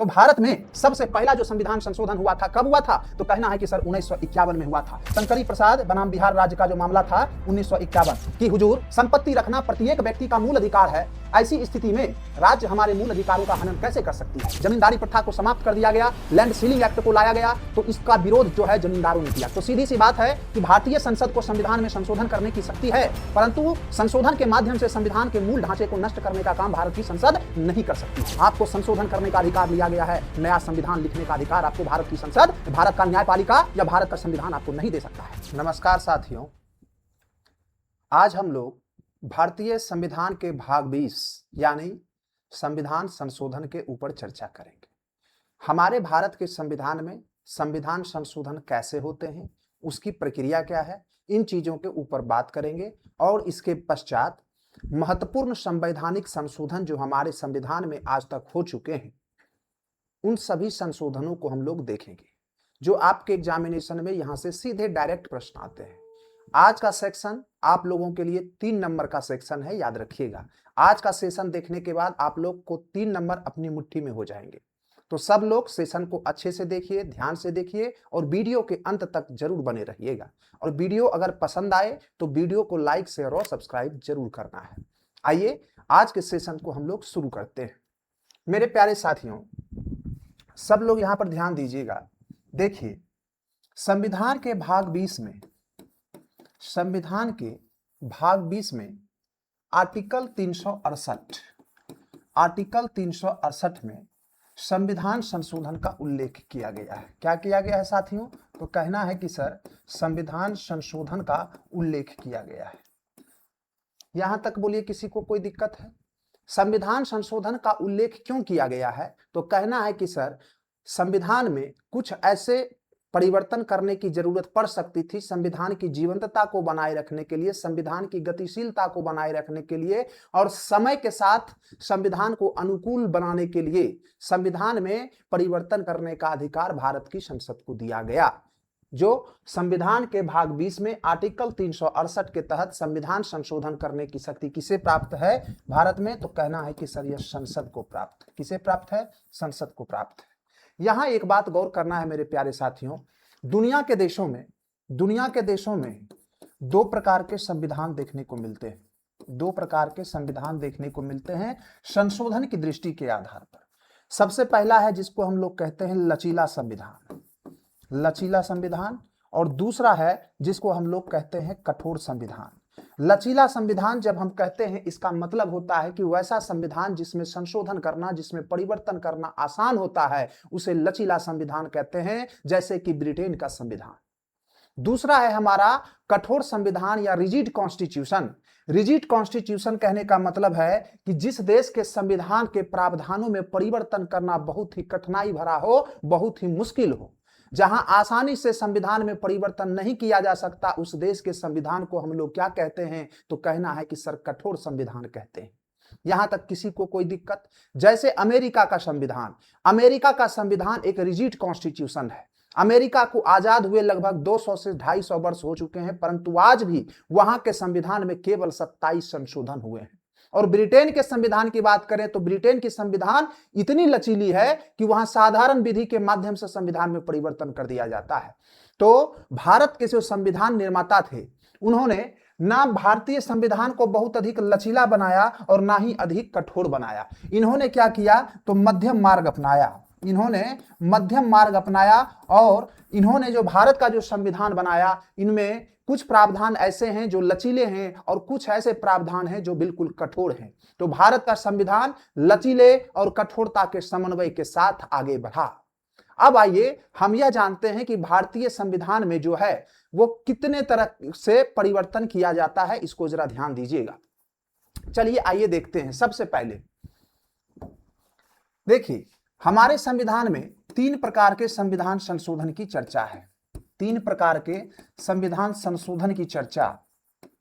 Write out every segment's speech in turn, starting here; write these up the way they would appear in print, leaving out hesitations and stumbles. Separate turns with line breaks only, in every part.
तो भारत में सबसे पहला जो संविधान संशोधन हुआ था, कब हुआ था? तो कहना है कि सर 1951 में हुआ था। शंकरी प्रसाद बनाम बिहार राज्य का जो मामला था 1951 की, हुजूर संपत्ति रखना प्रत्येक व्यक्ति का मूल अधिकार है। ऐसी स्थिति में राज्य हमारे मूल अधिकारों का हनन कैसे कर सकती है? जमींदारी प्रथा को समाप्त कर दिया गया, लैंड सीलिंग एक्ट को लाया गया, तो इसका विरोध जो है जमींदारों ने किया। तो सीधी सी बात है कि भारतीय संसद को संविधान में संशोधन करने की शक्ति है, परंतु संशोधन के माध्यम से संविधान के मूल ढांचे को नष्ट करने का काम भारत की संसद नहीं कर सकती। आपको संशोधन करने का अधिकार लिया गया है, नया संविधान लिखने का अधिकार आपको भारत की संसद, भारत का न्यायपालिका या भारत का संविधान आपको नहीं दे सकता है। नमस्कार साथियों, आज हम लोग भारतीय संविधान के भाग 20 यानी संविधान संशोधन के ऊपर चर्चा करेंगे। हमारे भारत के संविधान में संविधान संशोधन कैसे होते हैं, उसकी प्रक्रिया क्या है, इन चीजों के ऊपर बात करेंगे और इसके पश्चात महत्वपूर्ण संवैधानिक संशोधन जो हमारे संविधान में आज तक हो चुके हैं, उन सभी संशोधनों को हम लोग देखेंगे, जो आपके एग्जामिनेशन में यहां से सीधे डायरेक्ट प्रश्न आते हैं। आज का सेक्शन आप लोगों के लिए 3 नंबर का सेक्शन है, याद रखिएगा। आज का सेशन देखने के बाद आप लोग को 3 नंबर अपनी मुट्ठी में हो जाएंगे। तो सब लोग सेशन को अच्छे से देखिए, ध्यान से देखिए और वीडियो के अंत तक जरूर बने रहिएगा। और वीडियो अगर पसंद आए तो वीडियो को लाइक, शेयर और सब्सक्राइब जरूर करना है। आइए आज के सेशन को हम लोग शुरू करते हैं। मेरे प्यारे साथियों, सब लोग यहां पर ध्यान दीजिएगा। देखिए, संविधान के भाग 20 में, संविधान के भाग 20 में आर्टिकल 368 में संविधान संशोधन का उल्लेख किया गया है। क्या किया गया है साथियों? तो कहना है कि सर संविधान संशोधन का उल्लेख किया गया है। यहां तक बोलिए, किसी को कोई दिक्कत है? संविधान संशोधन का उल्लेख क्यों किया गया है? तो कहना है कि सर संविधान में कुछ ऐसे परिवर्तन करने की जरूरत पड़ सकती थी, संविधान की जीवंतता को बनाए रखने के लिए, संविधान की गतिशीलता को बनाए रखने के लिए और समय के साथ संविधान को अनुकूल बनाने के लिए संविधान में परिवर्तन करने का अधिकार भारत की संसद को दिया गया। जो संविधान के भाग 20 में आर्टिकल 368 के तहत संविधान संशोधन करने की शक्ति किसे प्राप्त है भारत में? तो कहना है कि सर यह संसद को प्राप्त। किसे प्राप्त है? संसद को प्राप्त है। यहां एक बात गौर करना है मेरे प्यारे साथियों, दुनिया के देशों में 2 प्रकार के संविधान देखने को मिलते हैं। 2 प्रकार के संविधान देखने को मिलते हैं संशोधन की दृष्टि के आधार पर। सबसे पहला है जिसको हम लोग कहते हैं लचीला संविधान, और दूसरा है जिसको हम लोग कहते हैं कठोर संविधान। लचीला संविधान जब हम कहते हैं, इसका मतलब होता है कि वैसा संविधान जिसमें संशोधन करना, जिसमें परिवर्तन करना आसान होता है, उसे लचीला संविधान कहते हैं, जैसे कि ब्रिटेन का संविधान। दूसरा है हमारा कठोर संविधान या रिजिड कॉन्स्टिट्यूशन। रिजिड कॉन्स्टिट्यूशन कहने का मतलब है कि जिस देश के संविधान के प्रावधानों में परिवर्तन करना बहुत ही कठिनाई भरा हो, बहुत ही मुश्किल हो, जहां आसानी से संविधान में परिवर्तन नहीं किया जा सकता, उस देश के संविधान को हम लोग क्या कहते हैं? तो कहना है कि सर कठोर संविधान कहते हैं। यहां तक किसी को कोई दिक्कत? जैसे अमेरिका का संविधान एक रिजिड कॉन्स्टिट्यूशन है। अमेरिका को आजाद हुए लगभग 200 से 250 वर्ष हो चुके हैं, परंतु आज भी वहां के संविधान में केवल 27 संशोधन हुए हैं। और ब्रिटेन के संविधान की बात करें तो ब्रिटेन की संविधान इतनी लचीली है कि वहां साधारण विधि के माध्यम से संविधान में परिवर्तन कर दिया जाता है। तो भारत के जो संविधान निर्माता थे, उन्होंने ना भारतीय संविधान को बहुत अधिक लचीला बनाया और ना ही अधिक कठोर बनाया। इन्होंने क्या किया? तो मध्यम मार्ग अपनाया और इन्होंने जो भारत का जो संविधान बनाया, इनमें कुछ प्रावधान ऐसे हैं जो लचीले हैं और कुछ ऐसे प्रावधान हैं जो बिल्कुल कठोर हैं। तो भारत का संविधान लचीले और कठोरता के समन्वय के साथ आगे बढ़ा। अब आइए हम यह जानते हैं कि भारतीय संविधान में जो है वो कितने तरह से परिवर्तन किया जाता है, इसको जरा ध्यान दीजिएगा। चलिए आइए देखते हैं। सबसे पहले देखिए, हमारे संविधान में 3 प्रकार के संविधान संशोधन की चर्चा है। 3 प्रकार के संविधान संशोधन की चर्चा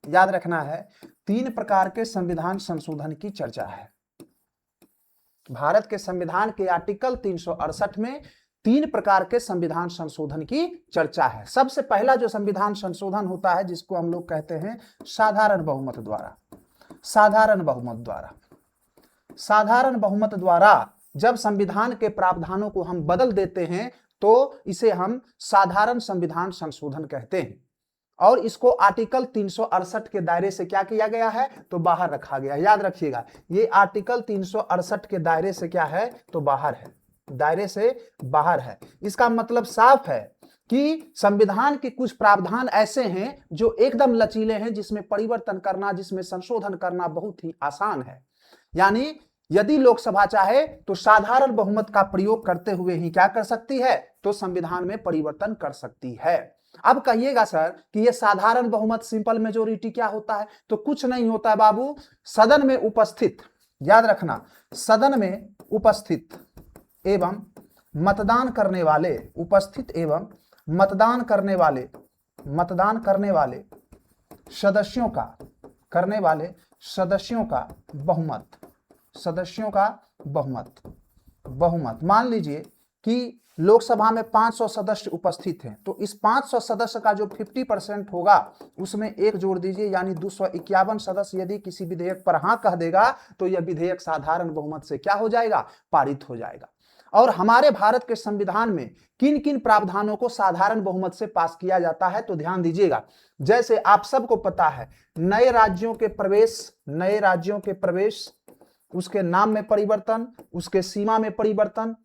याद रखना है। 3 प्रकार के संविधान संशोधन की चर्चा है। भारत के संविधान के आर्टिकल 368 में 3 प्रकार के संविधान संशोधन की चर्चा है। सबसे पहला जो संविधान संशोधन होता है, जिसको हम लोग कहते हैं साधारण बहुमत द्वारा जब संविधान के प्रावधानों को हम बदल देते हैं तो इसे हम साधारण संविधान संशोधन कहते हैं, और इसको आर्टिकल 368 के दायरे से क्या किया गया है, तो बाहर रखा गया। याद रखिएगा, ये आर्टिकल 368 के दायरे से क्या है, तो बाहर है, दायरे से बाहर है। इसका मतलब साफ है कि संविधान के कुछ प्रावधान ऐसे हैं जो एकदम लचीले हैं, जिसमें परिवर्तन करना, जिसमें संशोधन करना बहुत ही आसान है। यानी यदि लोकसभा चाहे तो साधारण बहुमत का प्रयोग करते हुए ही क्या कर सकती है, तो संविधान में परिवर्तन कर सकती है। अब कहिएगा सर कि ये साधारण बहुमत, सिंपल मेजोरिटी क्या होता है, तो कुछ नहीं होता है बाबू। सदन में उपस्थित, याद रखना, सदन में उपस्थित एवं मतदान करने वाले, उपस्थित एवं मतदान करने वाले सदस्यों का, करने वाले सदस्यों का बहुमत, सदस्यों का बहुमत। मान लीजिए कि लोकसभा में 500 सदस्य उपस्थित हैं, तो इस 500 सदस्य का जो 50% होगा उसमें एक जोड़ दीजिए, यानी 251 सदस्य यदि किसी विधेयक पर हाँ कह देगा तो यह विधेयक साधारण बहुमत से क्या हो जाएगा, पारित हो जाएगा। और हमारे भारत के संविधान में किन किन प्रावधानों को साधारण बहुमत से पास किया जाता है, तो ध्यान दीजिएगा। जैसे आप सबको पता है, नए राज्यों के प्रवेश, उसके नाम में परिवर्तन, उसके सीमा में परिवर्तन,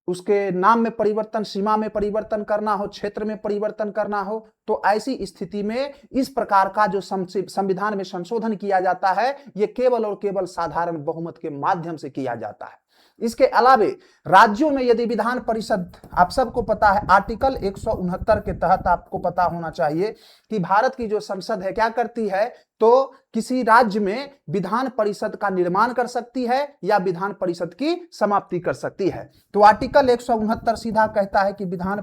उसके नाम में परिवर्तन, सीमा में परिवर्तन करना हो, क्षेत्र में परिवर्तन करना हो, तो ऐसी स्थिति में इस प्रकार का जो संविधान में संशोधन किया जाता है, यह केवल और केवल साधारण बहुमत के माध्यम से किया जाता है। इसके अलावे राज्यों में यदि विधान परिषद, आप सबको पता है आर्टिकल 169 के तहत आपको पता होना चाहिए कि भारत की जो संसद है क्या करती है, तो किसी राज्य में विधान परिषद का निर्माण कर सकती है या विधान परिषद की समाप्ति कर सकती है। तो आर्टिकल 169 सीधा कहता है कि विधान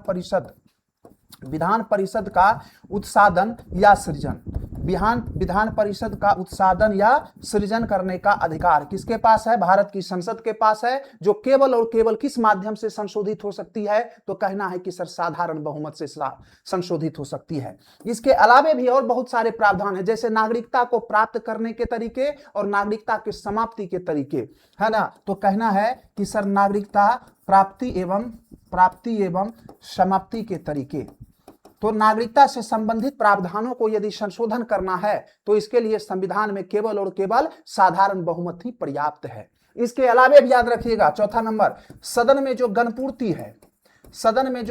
परिषद का उत्सादन या सृजन, विधान परिषद का उत्सादन या सृजन करने का अधिकार किसके पास है, भारत की संसद के पास है, जो केवल और केवल किस माध्यम से संशोधित हो सकती है, तो कहना है कि सर साधारण बहुमत से संशोधित हो सकती है। इसके अलावे भी और बहुत सारे प्रावधान हैं, जैसे नागरिकता को प्राप्त करने के तरीके और नागरिकता की समाप्ति के तरीके, है ना, तो कहना है कि सर नागरिकता प्राप्ति एवं समाप्ति के तरीके, तो नागरिकता से संबंधित प्रावधानों को यदि संशोधन करना है तो इसके लिए संविधान में केवल और केवल साधारण बहुमत ही पर्याप्त है। इसके अलावे भी याद रखिएगा, चौथा नंबर, सदन में जो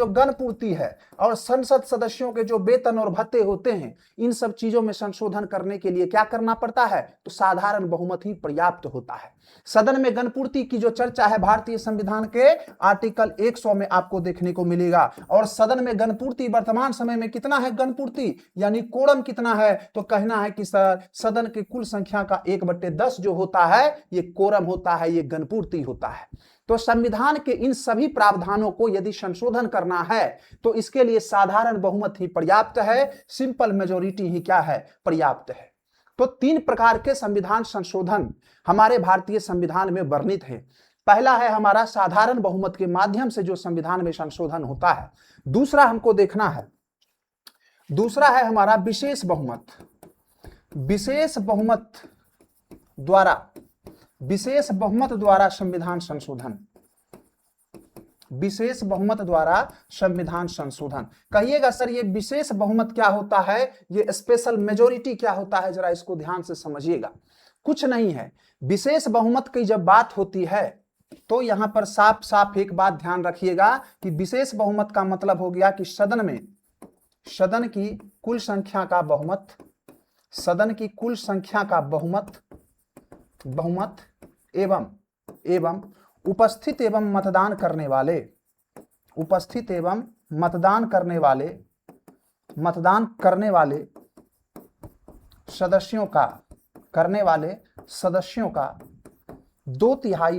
गणपूर्ति है और संसद सदस्यों के जो वेतन और भत्ते होते हैं, इन सब चीजों में संशोधन करने के लिए क्या करना पड़ता है, तो साधारण बहुमत ही पर्याप्त होता है। सदन में गणपूर्ति की जो चर्चा है भारतीय संविधान के आर्टिकल 100 में आपको देखने को मिलेगा। और सदन में गणपूर्ति वर्तमान समय में कितना है, गणपूर्ति यानी कोरम कितना है, तो कहना है कि सर सदन की कुल संख्या का 1/10 जो होता है ये कोरम होता है, ये गणपूर्ति होता है। तो संविधान के इन सभी प्रावधानों को यदि संशोधन करना है तो इसके लिए साधारण बहुमत ही पर्याप्त है, सिंपल मेजोरिटी ही क्या है, पर्याप्त है। तो 3 प्रकार के संविधान संशोधन हमारे भारतीय संविधान में वर्णित है। पहला है हमारा साधारण बहुमत के माध्यम से जो संविधान में संशोधन होता है। दूसरा हमको देखना है, दूसरा है हमारा विशेष बहुमत द्वारा संविधान संशोधन, विशेष बहुमत द्वारा संविधान संशोधन। कहिएगा सर ये विशेष बहुमत क्या होता है, ये स्पेशल मेजोरिटी क्या होता है, जरा इसको ध्यान से समझिएगा। कुछ नहीं है, विशेष बहुमत की जब बात होती है तो यहां पर साफ साफ एक बात ध्यान रखिएगा कि विशेष बहुमत का मतलब हो गया कि सदन की कुल संख्या का बहुमत, सदन की कुल संख्या का बहुमत एवं उपस्थित एवं मतदान करने वाले सदस्यों का 2/3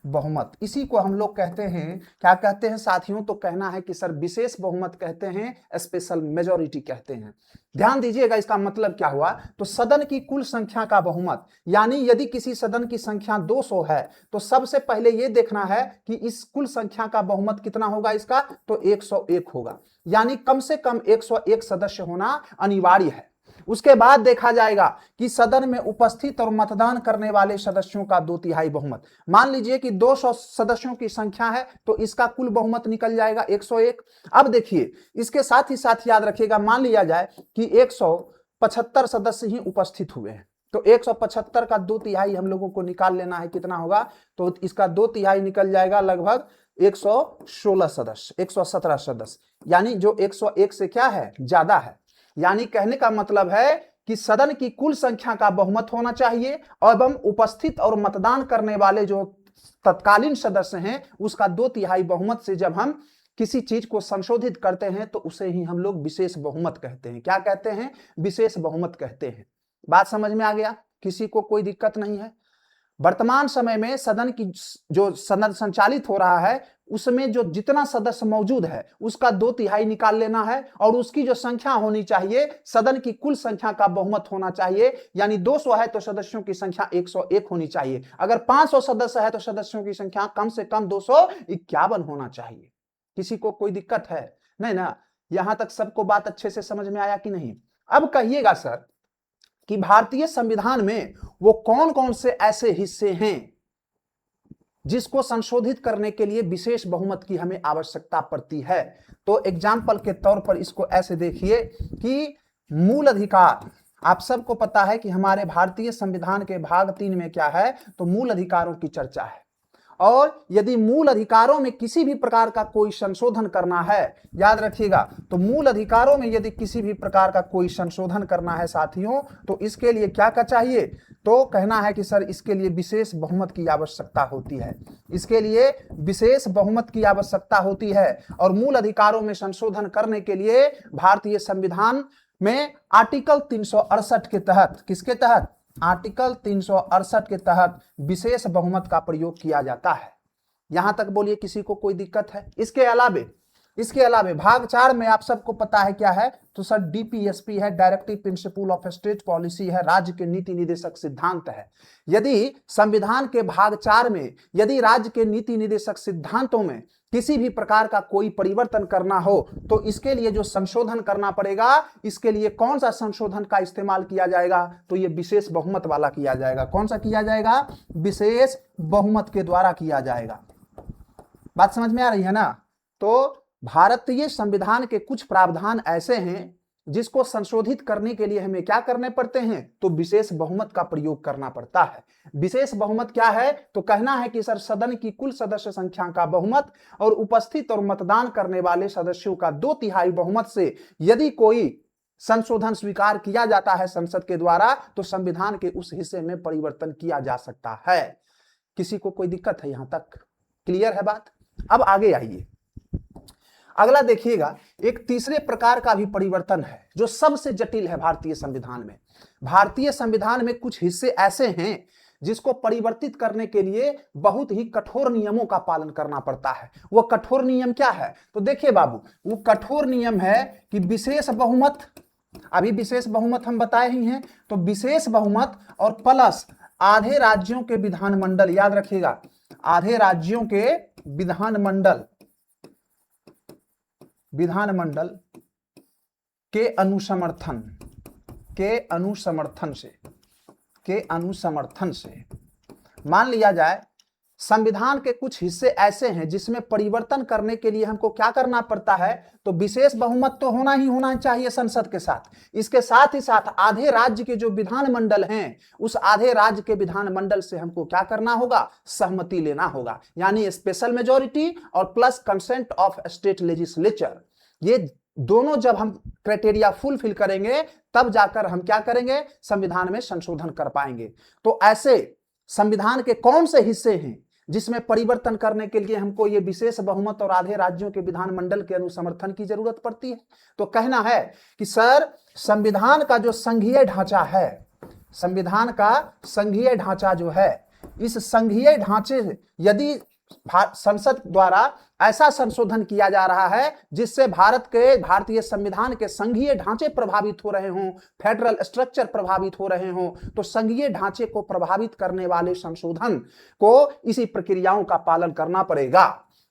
बहुमत, इसी को हम लोग कहते हैं, क्या कहते हैं साथियों, तो कहना है कि सर विशेष बहुमत कहते हैं, स्पेशल मेजॉरिटी कहते हैं। ध्यान दीजिएगा इसका मतलब क्या हुआ, तो सदन की कुल संख्या का बहुमत, यानी यदि किसी सदन की संख्या 200 है तो सबसे पहले यह देखना है कि इस कुल संख्या का बहुमत कितना होगा इसका, तो 101 होगा, यानी कम से कम 101 सदस्य होना अनिवार्य है। उसके बाद देखा जाएगा कि सदन में उपस्थित और मतदान करने वाले सदस्यों का 2/3 बहुमत। मान लीजिए कि 200 सदस्यों की संख्या है तो इसका कुल बहुमत निकल जाएगा 101। अब देखिए इसके साथ ही साथ याद रखिएगा, मान लिया जाए कि 175 सदस्य ही उपस्थित हुए हैं, तो 175 का 2/3 हम लोगों को निकाल लेना है, कितना होगा, तो इसका 2/3 निकल जाएगा लगभग 116 सदस्य, 117 सदस्य, यानी जो 101 से क्या है, ज्यादा है। यानी कहने का मतलब है कि सदन की कुल संख्या का बहुमत होना चाहिए एवं उपस्थित और मतदान करने वाले जो तत्कालीन सदस्य हैं उसका 2/3 बहुमत से जब हम किसी चीज को संशोधित करते हैं तो उसे ही हम लोग विशेष बहुमत कहते हैं। क्या कहते हैं, विशेष बहुमत कहते हैं। बात समझ में आ गया, किसी को कोई दिक्कत नहीं है। वर्तमान समय में सदन की जो सदन संचालित हो रहा है उसमें जो जितना सदस्य मौजूद है उसका 2/3 निकाल लेना है और उसकी जो संख्या होनी चाहिए सदन की कुल संख्या का बहुमत होना चाहिए। यानी 200 है तो सदस्यों की संख्या 101 होनी चाहिए। अगर 500 सदस्य है तो सदस्यों की संख्या कम से कम 251 होना चाहिए। किसी को कोई दिक्कत है नहीं ना? यहां तक सबको बात अच्छे से समझ में आया कि नहीं? अब कहिएगा सर कि भारतीय संविधान में वो कौन कौन से ऐसे हिस्से हैं जिसको संशोधित करने के लिए विशेष बहुमत की हमें आवश्यकता पड़ती है। तो एग्जाम्पल के तौर पर इसको ऐसे देखिए कि मूल अधिकार, आप सबको पता है कि हमारे भारतीय संविधान के भाग 3 में क्या है, तो मूल अधिकारों की चर्चा है। और यदि मूल अधिकारों में किसी भी प्रकार का कोई संशोधन करना है, याद रखिएगा, तो मूल अधिकारों में यदि किसी भी प्रकार का कोई संशोधन करना है साथियों, तो इसके लिए क्या चाहिए, तो कहना है कि सर इसके लिए विशेष बहुमत की आवश्यकता होती है। इसके लिए विशेष बहुमत की आवश्यकता होती है। और मूल अधिकारों में संशोधन करने के लिए भारतीय संविधान में आर्टिकल 368 के तहत, किसके तहत, आर्टिकल 368 के तहत विशेष बहुमत का प्रयोग किया जाता है। यहां तक बोलिए किसी को कोई दिक्कत है? इसके अलावे भाग 4 में आप सबको पता है क्या है, तो सर डीपीएसपी है, directive principle of state policy है, राज्य के नीति निर्देशक सिद्धांत है। यदि संविधान के भाग 4 में यदि राज्य के नीति निर्देशक सिद्धांतों में किसी भी प्रकार का कोई परिवर्तन करना हो तो इसके लिए जो संशोधन करना पड़ेगा, इसके लिए कौन सा संशोधन का इस्तेमाल किया जाएगा, तो ये विशेष बहुमत वाला किया जाएगा। कौन सा किया जाएगा? विशेष बहुमत के द्वारा किया जाएगा। बात समझ में आ रही है ना? तो भारतीय संविधान के कुछ प्रावधान ऐसे हैं जिसको संशोधित करने के लिए हमें क्या करने पड़ते हैं, तो विशेष बहुमत का प्रयोग करना पड़ता है। विशेष बहुमत क्या है, तो कहना है कि सर सदन की कुल सदस्य संख्या का बहुमत और उपस्थित और मतदान करने वाले सदस्यों का 2/3 बहुमत से यदि कोई संशोधन स्वीकार किया जाता है संसद के द्वारा तो संविधान के उस हिस्से में परिवर्तन किया जा सकता है। किसी को कोई दिक्कत है? यहां तक क्लियर है बात? अब आगे आइए, अगला देखिएगा, एक तीसरे प्रकार का भी परिवर्तन है जो सबसे जटिल है भारतीय संविधान में। भारतीय संविधान में कुछ हिस्से ऐसे हैं जिसको परिवर्तित करने के लिए बहुत ही कठोर नियमों का पालन करना पड़ता है। वो कठोर नियम क्या है, तो देखिए बाबू, वो कठोर नियम है कि विशेष बहुमत, अभी विशेष बहुमत हम बताए ही हैं, तो विशेष बहुमत और प्लस आधे राज्यों के विधानमंडल, याद रखिएगा, आधे राज्यों के विधानमंडल के अनुसमर्थन से मान लिया जाए संविधान के कुछ हिस्से ऐसे हैं जिसमें परिवर्तन करने के लिए हमको क्या करना पड़ता है, तो विशेष बहुमत तो होना चाहिए संसद के साथ। इसके साथ ही साथ आधे राज्य के जो विधानमंडल हैं उस आधे राज्य के विधानमंडल से हमको क्या करना होगा, सहमति लेना होगा। यानी स्पेशल मेजॉरिटी और plus consent of state legislature, ये दोनों जब हम क्राइटेरिया फुलफिल करेंगे तब जाकर हम क्या करेंगे, संविधान में संशोधन कर पाएंगे। तो ऐसे संविधान के कौन से हिस्से हैं जिसमें परिवर्तन करने के लिए हमको ये विशेष बहुमत और आधे राज्यों के विधानमंडल के अनुसमर्थन की जरूरत पड़ती है? तो कहना है कि सर संविधान का जो संघीय ढांचा है, संविधान का संघीय ढांचा जो है, इस संघीय ढांचे यदि संसद द्वारा ऐसा संशोधन किया जा रहा है जिससे भारतीय संविधान के संघीय ढांचे प्रभावित हो रहे हों, फेडरल स्ट्रक्चर प्रभावित हो रहे हों, तो संघीय ढांचे को प्रभावित करने वाले संशोधन को इसी प्रक्रियाओं का पालन करना पड़ेगा।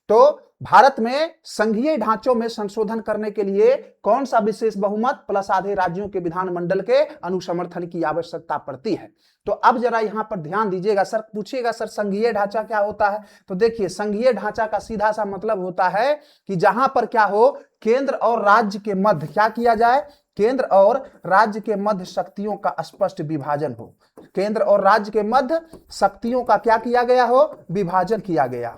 तो भारत में संघीय ढांचों में संशोधन करने के लिए कौन सा विशेष बहुमत प्लस आधे राज्यों के विधानमंडल के अनुसमर्थन की आवश्यकता पड़ती है। तो अब जरा यहां पर ध्यान दीजिएगा। सर पूछिएगा सर संघीय ढांचा क्या होता है, तो देखिए संघीय ढांचा का सीधा सा मतलब होता है कि जहां पर क्या हो, केंद्र और राज्य के मध्य क्या किया जाए, केंद्र और राज्य के मध्य शक्तियों का स्पष्ट विभाजन हो। केंद्र और राज्य के मध्य शक्तियों का क्या किया गया हो, विभाजन किया गया,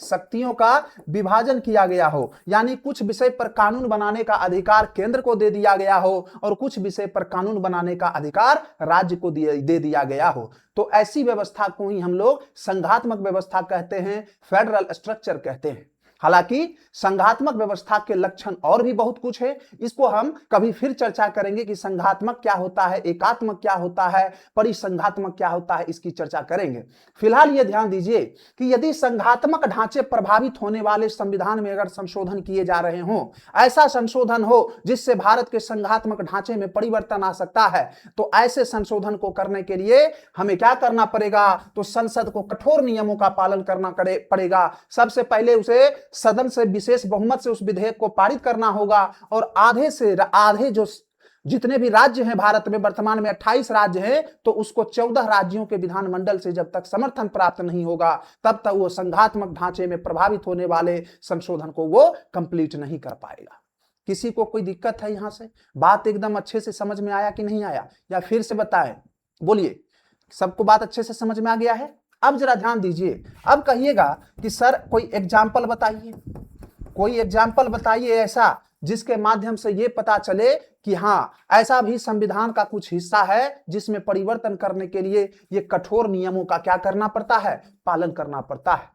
शक्तियों का विभाजन किया गया हो। यानी कुछ विषय पर कानून बनाने का अधिकार केंद्र को दे दिया गया हो और कुछ विषय पर कानून बनाने का अधिकार राज्य को दे दिया गया हो। तो ऐसी व्यवस्था को ही हम लोग संघात्मक व्यवस्था कहते हैं, फेडरल स्ट्रक्चर कहते हैं। हालांकि संघात्मक व्यवस्था के लक्षण और भी बहुत कुछ है, इसको हम कभी फिर चर्चा करेंगे कि संघात्मक क्या होता है, एकात्मक क्या होता है, परिसंघात्मक क्या होता है, इसकी चर्चा करेंगे। फिलहाल ये ध्यान दीजिए कि यदि संघात्मक ढांचे प्रभावित होने वाले संविधान में अगर संशोधन किए जा रहे हों, ऐसा संशोधन हो जिससे भारत के संघात्मक ढांचे में परिवर्तन आ सकता है, तो ऐसे संशोधन को करने के लिए हमें क्या करना पड़ेगा, तो संसद को कठोर नियमों का पालन करना पड़ेगा। सबसे पहले उसे सदन से विशेष बहुमत से उस विधेयक को पारित करना होगा और आधे जो जितने भी राज्य हैं भारत में, वर्तमान में 28 राज्य हैं, तो उसको 14 राज्यों के विधानमंडल से जब तक समर्थन प्राप्त नहीं होगा तब तक वो संघात्मक ढांचे में प्रभावित होने वाले संशोधन को वो कंप्लीट नहीं कर पाएगा। किसी को कोई दिक्कत है यहां से? बात एकदम अच्छे से समझ में आया कि नहीं आया, या फिर से बताएं? बोलिए, सबको बात अच्छे से समझ में आ गया है? अब जरा ध्यान दीजिए, अब कहिएगा कि सर कोई एग्जाम्पल बताइए, कोई एग्जाम्पल बताइए ऐसा जिसके माध्यम से ये पता चले कि हाँ ऐसा भी संविधान का कुछ हिस्सा है जिसमें परिवर्तन करने के लिए ये कठोर नियमों का क्या करना पड़ता है, पालन करना पड़ता है।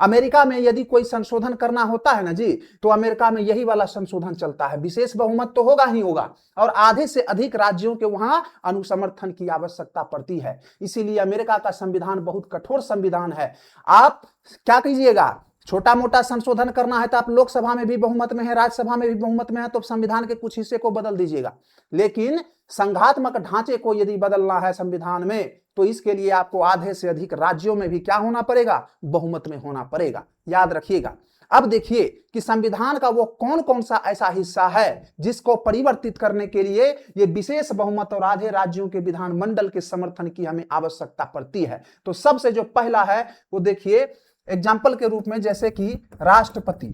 अमेरिका में यदि कोई संशोधन करना होता है ना जी, तो अमेरिका में यही वाला संशोधन चलता है। विशेष बहुमत तो होगा ही होगा और आधे से अधिक राज्यों के वहां अनुसमर्थन की आवश्यकता पड़ती है। इसीलिए अमेरिका का संविधान बहुत कठोर संविधान है। आप क्या कीजिएगा, छोटा मोटा संशोधन करना है तो आप लोकसभा में भी बहुमत में है, राज्यसभा में भी बहुमत में है, तो संविधान के कुछ हिस्से को बदल दीजिएगा। लेकिन संघात्मक ढांचे को यदि बदलना है संविधान में, तो इसके लिए आपको आधे से अधिक राज्यों में भी क्या होना पड़ेगा, बहुमत में होना पड़ेगा। याद रखिएगा। अब देखिए कि संविधान का वो कौन कौन सा ऐसा हिस्सा है जिसको परिवर्तित करने के लिए ये विशेष बहुमत और आधे राज्यों के विधानमंडल के समर्थन की हमें आवश्यकता पड़ती है। तो सबसे जो पहला है वो देखिए एग्जाम्पल के रूप में, जैसे कि राष्ट्रपति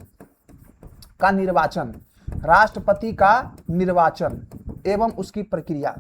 का निर्वाचन, राष्ट्रपति का निर्वाचन एवं उसकी प्रक्रिया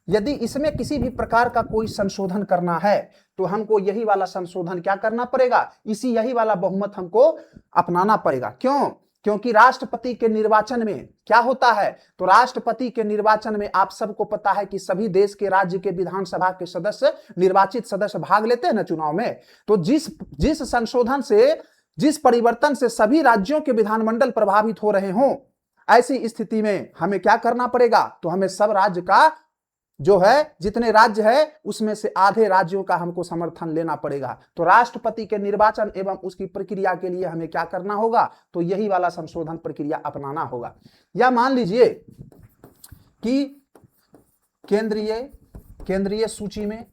यदि इसमें किसी भी प्रकार का कोई संशोधन करना है तो हमको यही वाला संशोधन क्या करना पड़ेगा, यही वाला बहुमत हमको अपनाना पड़ेगा। क्यों? क्योंकि राष्ट्रपति के निर्वाचन में क्या होता है, तो राष्ट्रपति के निर्वाचन में आप सबको पता है कि सभी देश के राज्य के विधानसभा के सदस्य, निर्वाचित सदस्य भाग लेते हैं ना चुनाव में। तो जिस संशोधन से, जिस परिवर्तन से सभी राज्यों के विधानमंडल प्रभावित हो रहे हों, ऐसी स्थिति में हमें क्या करना पड़ेगा, तो हमें सब राज्य का जो है, जितने राज्य है उसमें से आधे राज्यों का हमको समर्थन लेना पड़ेगा। तो राष्ट्रपति के निर्वाचन एवं उसकी प्रक्रिया के लिए हमें क्या करना होगा, तो यही वाला संशोधन प्रक्रिया अपनाना होगा। या मान लीजिए कि केंद्रीय सूची में,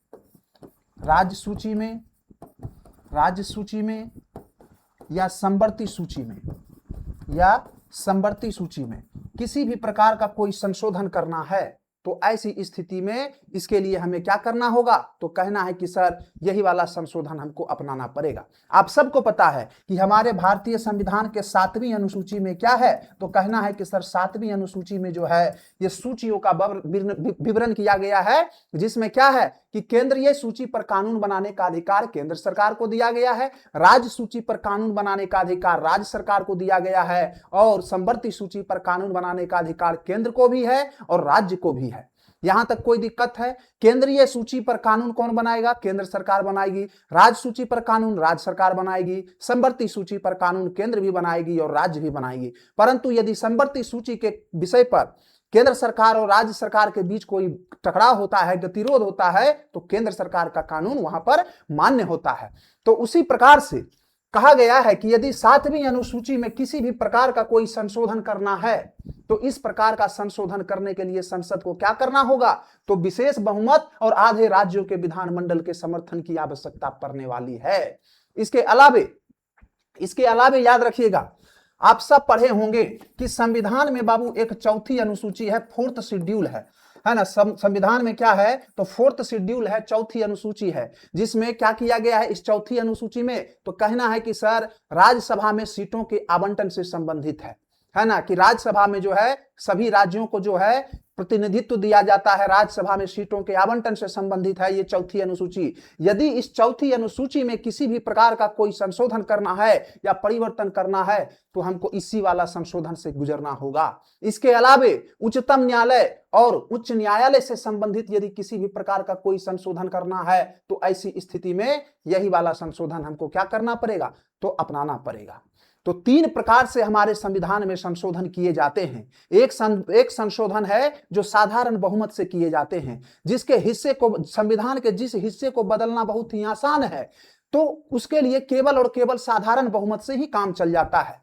राज्य सूची में या संवर्ती सूची में किसी भी प्रकार का कोई संशोधन करना है, तो ऐसी स्थिति में इसके लिए हमें क्या करना होगा, तो कहना है कि सर यही वाला संशोधन हमको अपनाना पड़ेगा। आप सबको पता है कि हमारे भारतीय संविधान के 7वीं अनुसूची में क्या है, तो कहना है कि सर 7वीं अनुसूची में जो है ये सूचियों का विवरण किया गया है, जिसमें क्या है कि केंद्रीय सूची पर कानून बनाने का अधिकार केंद्र सरकार को दिया गया है, राज्य सूची पर कानून बनाने का अधिकार राज्य सरकार को दिया गया है, और संवर्ती सूची पर कानून बनाने का अधिकार केंद्र को भी है और राज्य को भी है। यहां तक कोई दिक्कत है? केंद्रीय सूची पर कानून कौन बनाएगा, केंद्र सरकार बनाएगी। राज्य सूची पर कानून राज्य सरकार बनाएगी। संवर्ती सूची पर कानून केंद्र भी बनाएगी और राज्य भी बनाएगी। परंतु यदि संवर्ती सूची के विषय पर केंद्र सरकार और राज्य सरकार के बीच कोई टकराव होता है, गतिरोध होता है, तो केंद्र सरकार का कानून वहां पर मान्य होता है। तो उसी प्रकार से कहा गया है कि यदि 7वीं अनुसूची में किसी भी प्रकार का कोई संशोधन करना है तो इस प्रकार का संशोधन करने के लिए संसद को क्या करना होगा, तो विशेष बहुमत और आधे राज्यों के विधानमंडल के समर्थन की आवश्यकता पड़ने वाली है। इसके अलावे याद रखिएगा, आप सब पढ़े होंगे कि संविधान में बाबू एक चौथी अनुसूची है, 4th शेड्यूल है ना। संविधान में क्या है, तो 4th शेड्यूल है, चौथी अनुसूची है, जिसमें क्या किया गया है इस चौथी अनुसूची में, तो कहना है कि सर राज्यसभा में सीटों के आवंटन से संबंधित है ना, कि राज्यसभा में जो है सभी राज्यों को जो है प्रतिनिधित्व दिया जाता है, राज्यसभा में सीटों के आवंटन से संबंधित है ये चौथी अनुसूची। यदि इस चौथी अनुसूची में किसी भी प्रकार का कोई संशोधन करना है या परिवर्तन करना है तो हमको इसी वाला संशोधन से गुजरना होगा। इसके अलावे उच्चतम न्यायालय और उच्च न्यायालय से संबंधित यदि किसी भी प्रकार का कोई संशोधन करना है तो ऐसी स्थिति में यही वाला संशोधन हमको क्या करना पड़ेगा, तो अपनाना पड़ेगा। तो 3 प्रकार से हमारे संविधान में संशोधन किए जाते हैं। एक संशोधन है जो साधारण बहुमत से किए जाते हैं, जिसके हिस्से को, संविधान के जिस हिस्से को बदलना बहुत ही आसान है, तो उसके लिए केवल और केवल साधारण बहुमत से ही काम चल जाता है।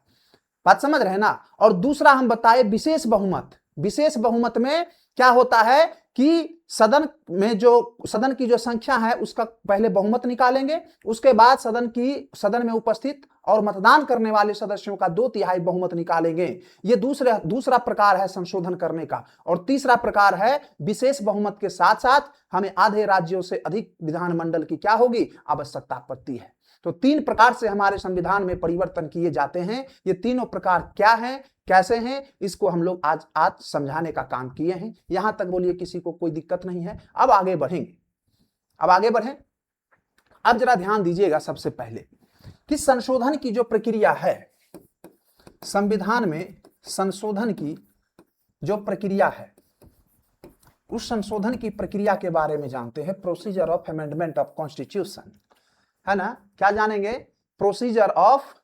बात समझ रहे ना। और दूसरा हम बताए विशेष बहुमत। विशेष बहुमत में क्या होता है कि सदन की जो संख्या है उसका पहले बहुमत निकालेंगे, उसके बाद सदन में उपस्थित और मतदान करने वाले सदस्यों का 2/3 बहुमत निकालेंगे। ये दूसरा प्रकार है संशोधन करने का। और तीसरा प्रकार है विशेष बहुमत के साथ साथ हमें आधे राज्यों से अधिक विधानमंडल की क्या होगी, आवश्यकता पड़ती है। तो 3 प्रकार से हमारे संविधान में परिवर्तन किए जाते हैं। ये तीनों प्रकार क्या हैं, कैसे हैं, इसको हम लोग आज समझाने का काम किए हैं। यहां तक बोलिए किसी को कोई दिक्कत नहीं है। अब आगे बढ़ें। अब जरा ध्यान दीजिएगा सबसे पहले कि संशोधन की जो प्रक्रिया है, संविधान में संशोधन की जो प्रक्रिया है, उस संशोधन की प्रक्रिया के बारे में जानते हैं। Procedure of amendment of constitution, है ना। क्या जानेंगे, procedure of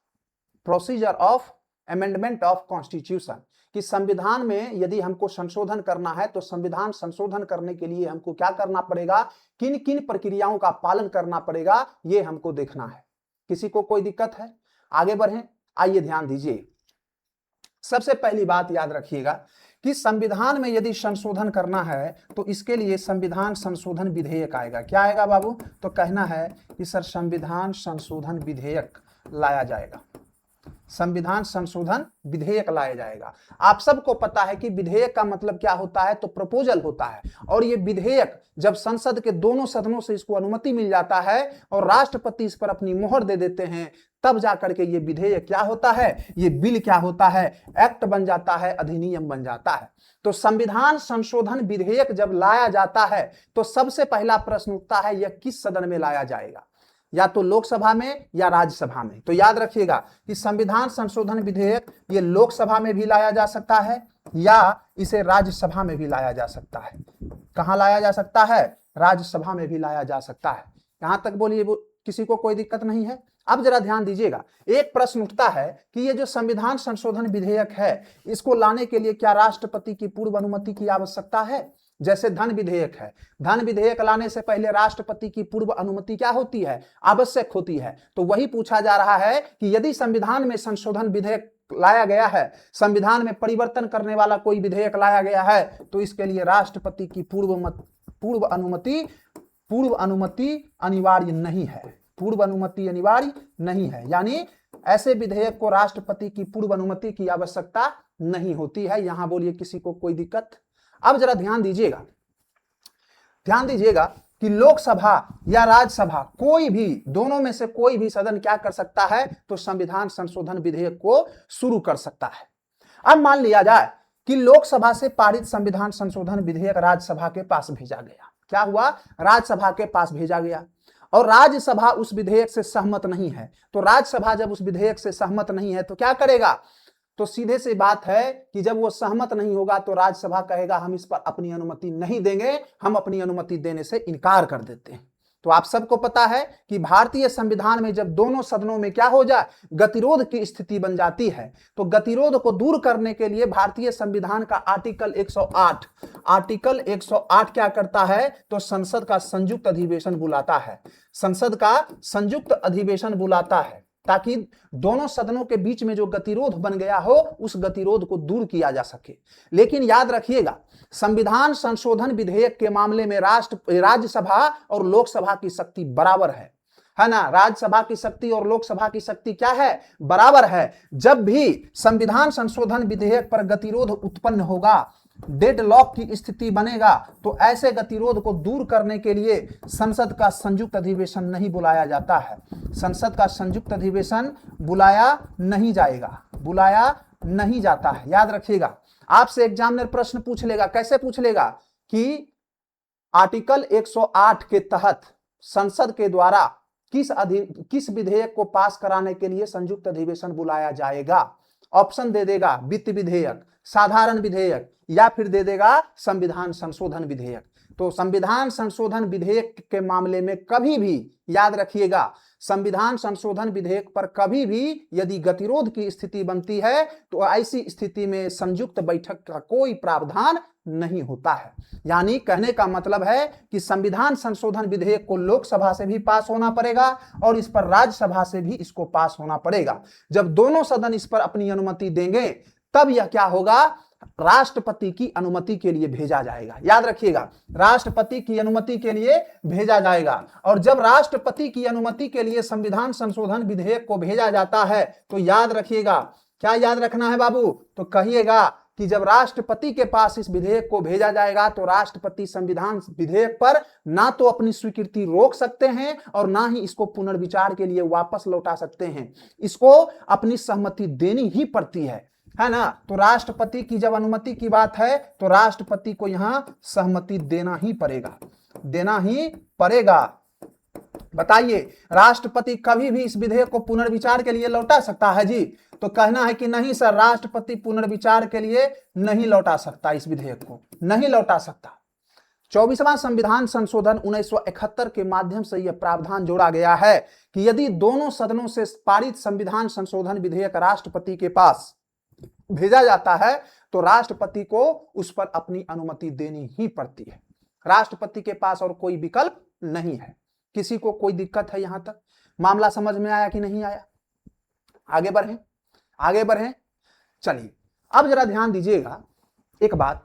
amendment of constitution, कि संविधान में यदि हमको संशोधन करना है तो संविधान संशोधन करने के लिए हमको क्या करना पड़ेगा, किन किन प्रक्रियाओं का पालन करना पड़ेगा, ये हमको देखना है। किसी को कोई दिक्कत है? आगे बढ़ें। आइए ध्यान दीजिए। सबसे पहली बात याद रखिएगा कि संविधान में यदि संशोधन करना है तो इसके लिए संविधान संशोधन विधेयक आएगा। क्या आएगा बाबू, तो कहना है कि सर संविधान संशोधन विधेयक लाया जाएगा। संविधान संशोधन विधेयक लाया जाएगा। आप सबको पता है कि विधेयक का मतलब क्या होता है, तो प्रपोजल होता है। और ये विधेयक जब संसद के दोनों सदनों से इसको अनुमति मिल जाता है और राष्ट्रपति इस पर अपनी मोहर दे देते हैं, तब जाकर के ये विधेयक क्या होता है, ये बिल क्या होता है, एक्ट बन जाता है, अधिनियम बन जाता है। तो संविधान संशोधन विधेयक जब लाया जाता है तो सबसे पहला प्रश्न उठता है, यह किस सदन में लाया जाएगा, या तो लोकसभा में या राज्यसभा में। तो याद रखिएगा कि संविधान संशोधन विधेयक ये लोकसभा में भी लाया जा सकता है या इसे राज्यसभा में भी लाया जा सकता है। कहां लाया जा सकता है, राज्यसभा में भी लाया जा सकता है। यहां तक बोलिए किसी को कोई दिक्कत नहीं है। अब जरा ध्यान दीजिएगा, एक प्रश्न उठता है कि ये जो संविधान संशोधन विधेयक है, इसको लाने के लिए क्या राष्ट्रपति की पूर्व अनुमति की आवश्यकता है? जैसे धन विधेयक है, धन विधेयक लाने से पहले राष्ट्रपति की पूर्व अनुमति क्या होती है, आवश्यक होती है। तो वही पूछा जा रहा है कि यदि संविधान में संशोधन विधेयक लाया गया है, संविधान में परिवर्तन करने वाला कोई विधेयक लाया गया है, तो इसके लिए राष्ट्रपति की पूर्व अनुमति अनिवार्य नहीं है। पूर्व अनुमति अनिवार्य नहीं है, यानी ऐसे विधेयक को राष्ट्रपति की पूर्व अनुमति की आवश्यकता नहीं होती है। यहां बोलिए किसी को कोई दिक्कत? अब जरा ध्यान दीजिएगा कि लोकसभा या राज्यसभा, कोई भी, दोनों में से कोई भी सदन क्या कर सकता है, तो संविधान संशोधन विधेयक को शुरू कर सकता है। अब मान लिया जाए कि लोकसभा से पारित संविधान संशोधन विधेयक राज्यसभा के पास भेजा गया। क्या हुआ, राज्यसभा के पास भेजा गया और राज्यसभा उस विधेयक से सहमत नहीं है। तो राज्यसभा जब उस विधेयक से सहमत नहीं है तो क्या करेगा, तो सीधे सी बात है कि जब वो सहमत नहीं होगा तो राज्यसभा कहेगा हम इस पर अपनी अनुमति नहीं देंगे, हम अपनी अनुमति देने से इनकार कर देते हैं। तो आप सबको पता है कि भारतीय संविधान में जब दोनों सदनों में क्या हो जाए, गतिरोध की स्थिति बन जाती है, तो गतिरोध को दूर करने के लिए भारतीय संविधान का आर्टिकल 108 क्या करता है, तो संसद का संयुक्त अधिवेशन बुलाता है। संसद का संयुक्त अधिवेशन बुलाता है। ताकि दोनों सदनों के बीच में जो गतिरोध बन गया हो उस गतिरोध को दूर किया जा सके। लेकिन याद रखिएगा, संविधान संशोधन विधेयक के मामले में राज्यसभा और लोकसभा की शक्ति बराबर है ना। राज्यसभा की शक्ति और लोकसभा की शक्ति क्या है? बराबर है। जब भी संविधान संशोधन विधेयक पर गतिरोध उत्पन्न होगा, डेडलॉक की स्थिति बनेगा, तो ऐसे गतिरोध को दूर करने के लिए संसद का संयुक्त अधिवेशन नहीं बुलाया जाता है। संसद का संयुक्त अधिवेशन बुलाया नहीं जाता है। याद रखिएगा, आपसे एग्जामिनर प्रश्न पूछ लेगा। कैसे पूछ लेगा? कि आर्टिकल 108 के तहत संसद के द्वारा किस विधेयक को पास कराने के लिए संयुक्त अधिवेशन बुलाया जाएगा। ऑप्शन दे देगा वित्त विधेयक, साधारण विधेयक, या फिर दे देगा संविधान संशोधन विधेयक। तो संविधान संशोधन विधेयक के मामले में कभी भी याद रखिएगा, संविधान संशोधन विधेयक पर कभी भी यदि गतिरोध की स्थिति बनती है तो ऐसी स्थिति में संयुक्त बैठक का कोई प्रावधान नहीं होता है। यानी कहने का मतलब है कि संविधान संशोधन विधेयक को लोकसभा से भी पास होना पड़ेगा और इस पर राज्यसभा से भी इसको पास होना पड़ेगा। जब दोनों सदन इस पर अपनी अनुमति देंगे तब यह क्या होगा? राष्ट्रपति की अनुमति के लिए भेजा जाएगा। याद रखिएगा, राष्ट्रपति की अनुमति के लिए भेजा जाएगा। और जब राष्ट्रपति की अनुमति के लिए संविधान संशोधन विधेयक को भेजा जाता है तो याद रखिएगा, क्या याद रखना है बाबू? तो कहिएगा कि जब राष्ट्रपति के पास इस विधेयक को भेजा जाएगा तो राष्ट्रपति संविधान विधेयक पर ना तो अपनी स्वीकृति रोक सकते हैं और ना ही इसको पुनर्विचार के लिए वापस लौटा सकते हैं। इसको अपनी सहमति देनी ही पड़ती है ना। तो राष्ट्रपति की जब अनुमति की बात है तो राष्ट्रपति को यहां सहमति देना ही पड़ेगा। बताइए, राष्ट्रपति कभी भी इस विधेयक को पुनर्विचार के लिए लौटा सकता है जी? तो कहना है कि नहीं सर, राष्ट्रपति पुनर्विचार के लिए नहीं लौटा सकता, इस विधेयक को नहीं लौटा सकता। 24वां संविधान संशोधन 1971 के माध्यम से यह प्रावधान जोड़ा गया है कि यदि दोनों सदनों से पारित संविधान संशोधन विधेयक राष्ट्रपति के पास भेजा जाता है तो राष्ट्रपति को उस पर अपनी अनुमति देनी ही पड़ती है। राष्ट्रपति के पास और कोई विकल्प नहीं है। किसी को कोई दिक्कत है? यहां तक मामला समझ में आया कि नहीं आया? आगे बढ़े। चलिए अब जरा ध्यान दीजिएगा एक बात।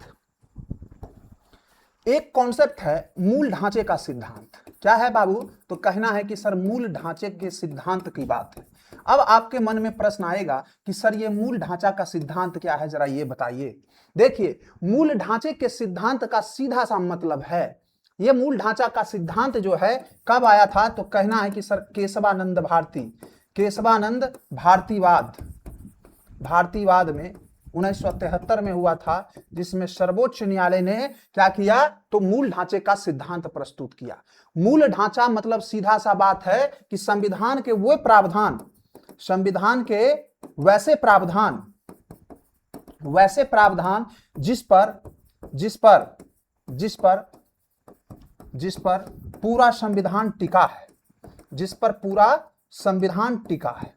एक कॉन्सेप्ट है मूल ढांचे का सिद्धांत। क्या है बाबू? तो कहना है कि सर मूल ढांचे के सिद्धांत की बात है। अब आपके मन में प्रश्न आएगा कि सर ये मूल ढांचा का सिद्धांत क्या है, जरा ये बताइए। देखिए, मूल ढांचे के सिद्धांत का सीधा सा मतलब है, ये मूल ढांचा का सिद्धांत जो है कब आया था? तो कहना है कि सर केशवानंद भारतीवाद में 1973 में हुआ था, जिसमें सर्वोच्च न्यायालय ने क्या किया? तो मूल ढांचे का सिद्धांत प्रस्तुत किया। मूल ढांचा मतलब सीधा सा बात है कि संविधान के वो प्रावधान, संविधान के वैसे प्रावधान जिस पर पूरा संविधान टिका है,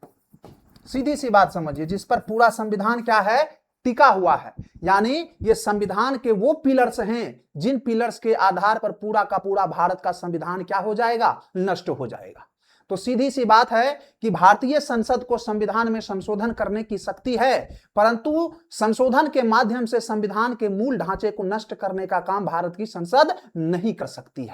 सीधी सी बात समझिए, जिस पर पूरा संविधान क्या है? टिका हुआ है। यानी ये संविधान के वो पिलर्स हैं जिन पिलर्स के आधार पर पूरा का पूरा भारत का संविधान क्या हो जाएगा? नष्ट हो जाएगा। तो सीधी सी बात है कि भारतीय संसद को संविधान में संशोधन करने की शक्ति है, परंतु संशोधन के माध्यम से संविधान के मूल ढांचे को नष्ट करने का काम भारत की संसद नहीं कर सकती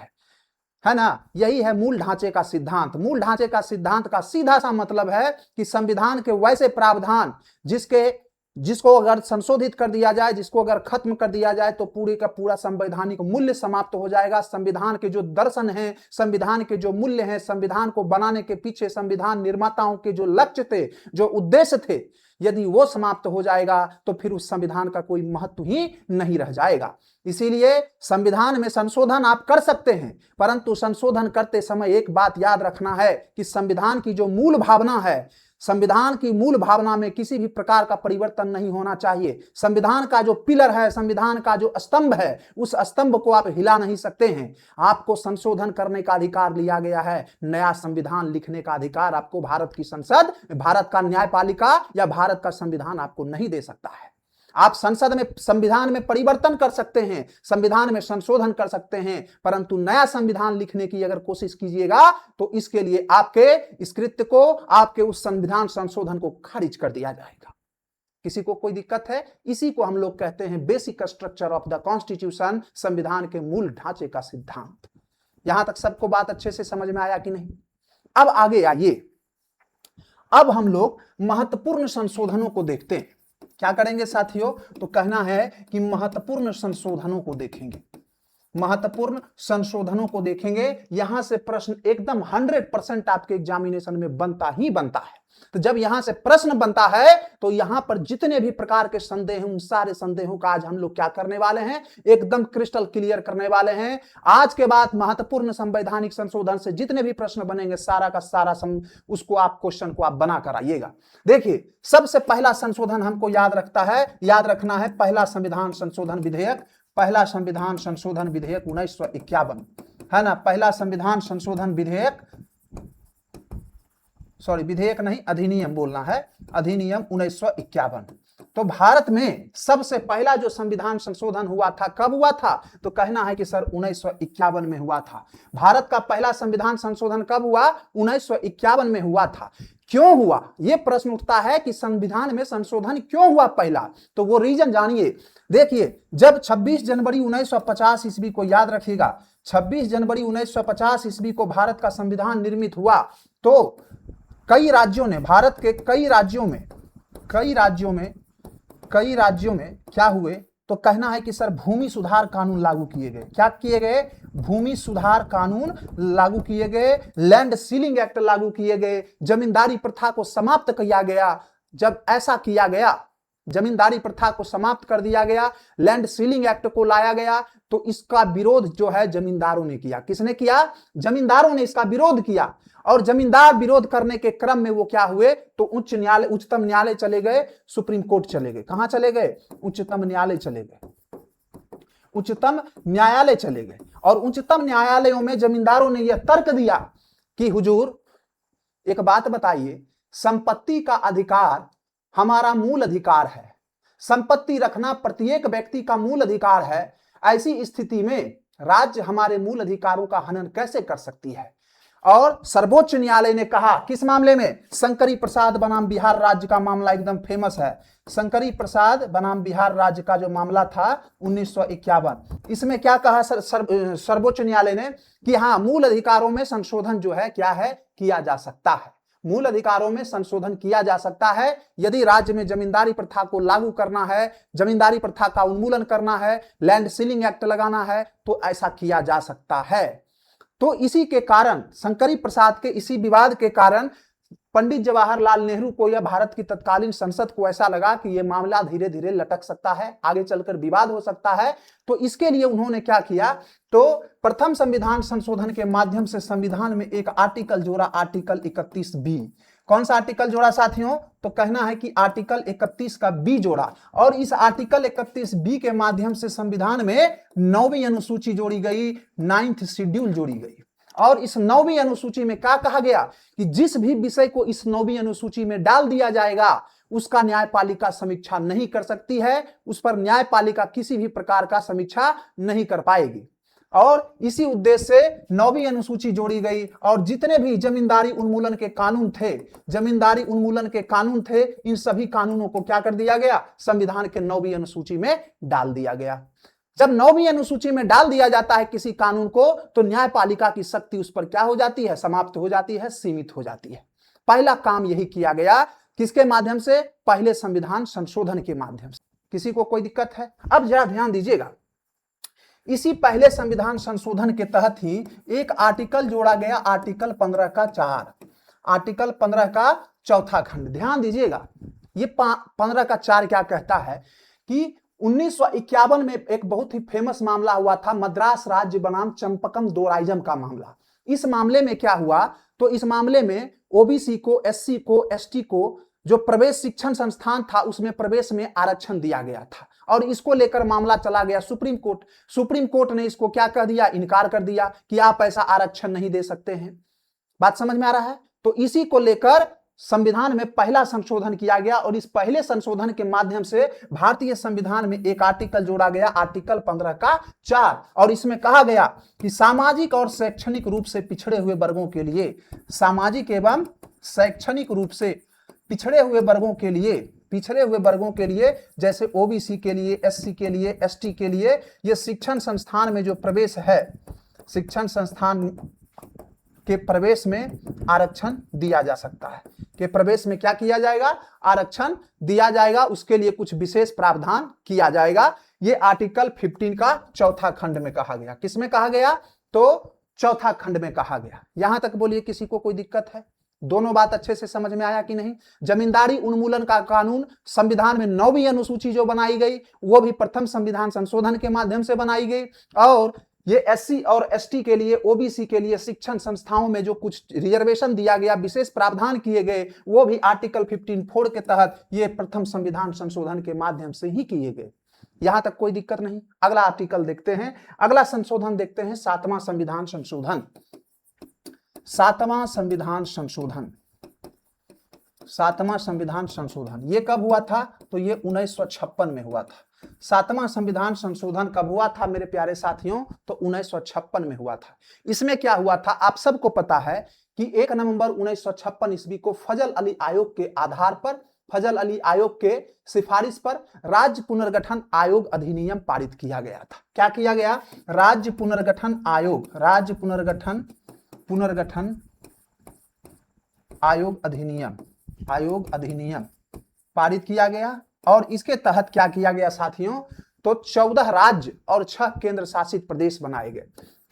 है ना। यही है मूल ढांचे का सिद्धांत। मूल ढांचे का सिद्धांत का सीधा सा मतलब है कि संविधान के वैसे प्रावधान जिसको अगर संशोधित कर दिया जाए, जिसको अगर खत्म कर दिया जाए तो पूरे का पूरा संवैधानिक मूल्य समाप्त हो जाएगा। संविधान के जो दर्शन हैं, संविधान के जो मूल्य हैं, संविधान को बनाने के पीछे संविधान निर्माताओं के जो लक्ष्य थे, जो उद्देश्य थे, यदि वो समाप्त हो जाएगा तो फिर उस संविधान का कोई महत्व ही नहीं रह जाएगा। इसीलिए संविधान में संशोधन आप कर सकते हैं, परंतु संशोधन करते समय एक बात याद रखना है कि संविधान की जो मूल भावना है, संविधान की मूल भावना में किसी भी प्रकार का परिवर्तन नहीं होना चाहिए। संविधान का जो पिलर है, संविधान का जो स्तंभ है, उस स्तंभ को आप हिला नहीं सकते हैं। आपको संशोधन करने का अधिकार लिया गया है, नया संविधान लिखने का अधिकार आपको भारत की संसद, भारत का न्यायपालिका या भारत का संविधान आपको नहीं दे सकता है। आप संसद में संविधान में परिवर्तन कर सकते हैं, संविधान में संशोधन कर सकते हैं, परंतु नया संविधान लिखने की अगर कोशिश कीजिएगा तो इसके लिए आपके इस कृत्य को, आपके उस संविधान संशोधन को खारिज कर दिया जाएगा। किसी को कोई दिक्कत है? इसी को हम लोग कहते हैं basic structure of the constitution, संविधान के मूल ढांचे का सिद्धांत। यहां तक सबको बात अच्छे से समझ में आया कि नहीं? अब आगे आइए, अब हम लोग महत्वपूर्ण संशोधनों को देखते हैं। क्या करेंगे साथियों? तो कहना है कि महत्वपूर्ण संशोधनों को देखेंगे, महत्वपूर्ण संशोधनों को देखेंगे। यहां से प्रश्न एकदम 100% आपके एग्जामिनेशन में बनता ही बनता है। तो जब यहां से प्रश्न बनता है तो यहां पर जितने भी प्रकार के संदेह हैं, उन सारे संदेहों का आज हम लोग क्या करने वाले हैं? एकदम क्रिस्टल क्लियर करने वाले हैं। आज के बाद महत्वपूर्ण संवैधानिक संशोधन से जितने भी प्रश्न बनेंगे, सारा का सारा उसको आप क्वेश्चन को आप बना कर आइएगा। देखिए, सबसे पहला संशोधन हमको याद रखना है पहला संविधान संशोधन विधेयक, पहला संविधान संशोधन विधेयक 1951 है ना। पहला संविधान संशोधन विधेयक, सॉरी विधेयक नहीं, अधिनियम बोलना है, अधिनियम 1951। तो भारत में सबसे पहला जो संविधान संशोधन हुआ था, कब हुआ था? तो कहना है कि सर 1951 में हुआ था। भारत का पहला संविधान संशोधन कब हुआ? 1951 में हुआ था। क्यों हुआ? यह प्रश्न उठता है कि संविधान में संशोधन क्यों हुआ पहला, तो वो रीजन जानिए। देखिए, जब 26 जनवरी 1950 ईस्वी को याद रखिएगा, 26 जनवरी 1950 ईस्वी को भारत का संविधान निर्मित हुआ, तो कई राज्यों ने, भारत के कई राज्यों में क्या हुए? तो कहना है कि सर भूमि सुधार कानून लागू किए गए। क्या किए गए? भूमि सुधार कानून लागू किए गए, लैंड सीलिंग एक्ट लागू किए गए, जमींदारी प्रथा को समाप्त किया गया। जब ऐसा किया गया, जमींदारी प्रथा को समाप्त कर दिया गया, लैंड सीलिंग एक्ट को लाया गया, तो इसका विरोध जो है जमींदारों ने किया। किसने किया? जमींदारों ने इसका विरोध किया। और जमींदार विरोध करने के क्रम में वो क्या हुए? तो उच्च न्यायालय, उच्चतम न्यायालय चले गए, सुप्रीम कोर्ट चले गए। कहां चले गए? उच्चतम न्यायालय चले गए, उच्चतम न्यायालय चले गए। और उच्चतम न्यायालयों में जमींदारों ने यह तर्क दिया कि हुजूर एक बात बताइए, संपत्ति का अधिकार हमारा मूल अधिकार है, संपत्ति रखना प्रत्येक व्यक्ति का मूल अधिकार है। ऐसी स्थिति में राज्य हमारे मूल अधिकारों का हनन कैसे कर सकती है? और सर्वोच्च न्यायालय ने कहा, किस मामले में? शंकरी प्रसाद बनाम बिहार राज्य का मामला एकदम फेमस है। शंकरी प्रसाद बनाम बिहार राज्य का जो मामला था 1951, इसमें क्या कहा सर्वोच्च न्यायालय ने कि हाँ, मूल अधिकारों में संशोधन जो है क्या है? किया जा सकता है। मूल अधिकारों में संशोधन किया जा सकता है यदि राज्य में जमींदारी प्रथा को लागू करना है, जमींदारी प्रथा का उन्मूलन करना है, लैंड सीलिंग एक्ट लगाना है, तो ऐसा किया जा सकता है। तो इसी के कारण, शंकरी प्रसाद के इसी विवाद के कारण पंडित जवाहरलाल नेहरू को या भारत की तत्कालीन संसद को ऐसा लगा कि यह मामला धीरे धीरे लटक सकता है, आगे चलकर विवाद हो सकता है। तो इसके लिए उन्होंने क्या किया? तो प्रथम संविधान संशोधन के माध्यम से संविधान में एक आर्टिकल जोड़ा, आर्टिकल 31B। कौन सा आर्टिकल जोड़ा साथियों? तो कहना है कि आर्टिकल 31 का बी जोड़ा। और इस आर्टिकल 31B के माध्यम से संविधान में 9वीं अनुसूची जोड़ी गई, 9th शेड्यूल जोड़ी गई। और इस 9वीं अनुसूची में क्या कहा गया कि जिस भी विषय को इस 9वीं अनुसूची में डाल दिया जाएगा उसका न्यायपालिका समीक्षा नहीं कर सकती है, उस पर न्यायपालिका किसी भी प्रकार का समीक्षा नहीं कर पाएगी। और इसी उद्देश्य से 9वीं अनुसूची जोड़ी गई। और जितने भी जमींदारी उन्मूलन के कानून थे, इन सभी कानूनों को क्या कर दिया गया? संविधान के 9वीं अनुसूची में डाल दिया गया। जब 9वीं अनुसूची में डाल दिया जाता है किसी कानून को, तो न्यायपालिका की शक्ति उस पर क्या हो जाती है? समाप्त हो जाती है, सीमित हो जाती है। पहला काम यही किया गया। किसके माध्यम से? पहले संविधान संशोधन के माध्यम से। किसी को कोई दिक्कत है? अब जरा ध्यान दीजिएगा, इसी पहले संविधान संशोधन के तहत ही एक आर्टिकल जोड़ा गया, आर्टिकल 15 का 4, आर्टिकल 15 का चौथा खंड। ध्यान दीजिएगा, ये 15 का 4 क्या कहता है कि 1951 में एक बहुत ही फेमस मामला हुआ था, मद्रास राज्य बनाम चंपकम दोराइजम का मामला। इस मामले में क्या हुआ? तो इस मामले में ओबीसी को, एससी को, एसटी को जो प्रवेश शिक्षण संस्थान था उसमें प्रवेश में आरक्षण दिया गया था। और इसको लेकर मामला चला गया सुप्रीम कोर्ट। सुप्रीम कोर्ट ने इसको क्या कह दिया? इनकार कर दिया कि आप ऐसा आरक्षण नहीं दे सकते हैं। बात समझ में आ रहा है? तो इसी को लेकर संविधान में पहला संशोधन किया गया और इस पहले संशोधन के माध्यम से भारतीय संविधान में एक आर्टिकल जोड़ा गया, आर्टिकल 15 का 4, और इसमें कहा गया कि सामाजिक और शैक्षणिक रूप से पिछड़े हुए वर्गों के लिए, सामाजिक एवं शैक्षणिक रूप से पिछड़े हुए वर्गों के लिए जैसे ओबीसी के लिए, एससी के लिए, एसटी के लिए, ये शिक्षण संस्थान में जो प्रवेश है, शिक्षण संस्थान के प्रवेश में आरक्षण दिया जा सकता है, कि प्रवेश में क्या किया जाएगा, आरक्षण दिया जाएगा, उसके लिए कुछ विशेष प्रावधान किया जाएगा। ये आर्टिकल 15 का चौथा खंड में कहा गया। किसमें कहा गया, तो चौथा खंड में कहा गया। यहां तक बोलिए किसी को कोई दिक्कत है? दोनों बात अच्छे से समझ में आया कि नहीं? जमींदारी उन्मूलन का कानून संविधान में 9वीं अनुसूची जो बनाई गई वो भी प्रथम संविधान संशोधन के माध्यम से बनाई गई, और ये एससी और एसटी के लिए, ओबीसी के लिए शिक्षण संस्थाओं में जो कुछ रिजर्वेशन दिया गया, विशेष प्रावधान किए गए, वो भी आर्टिकल 15(4) के तहत ये प्रथम संविधान संशोधन के माध्यम से ही किए गए। यहां तक कोई दिक्कत नहीं। अगला आर्टिकल देखते हैं, अगला संशोधन देखते हैं, 7वां संविधान संशोधन। 7वां संविधान संशोधन, 7वां संविधान संशोधन ये कब हुआ था? तो ये 1956 में हुआ था। 7वां संविधान संशोधन कब हुआ था मेरे प्यारे साथियों? तो 1956 में हुआ था। इसमें क्या हुआ था, आप सबको पता है कि 1 नवंबर 1956 ईस्वी को फजल अली आयोग के आधार पर, फजल अली आयोग के सिफारिश पर राज्य पुनर्गठन आयोग अधिनियम पारित किया गया था। क्या किया गया? राज्य पुनर्गठन आयोग, राज्य पुनर्गठन आयोग अधिनियम पारित किया गया। और इसके तहत क्या किया गया साथियों? तो 14 राज्य और 6 केंद्र शासित प्रदेश बनाए गए।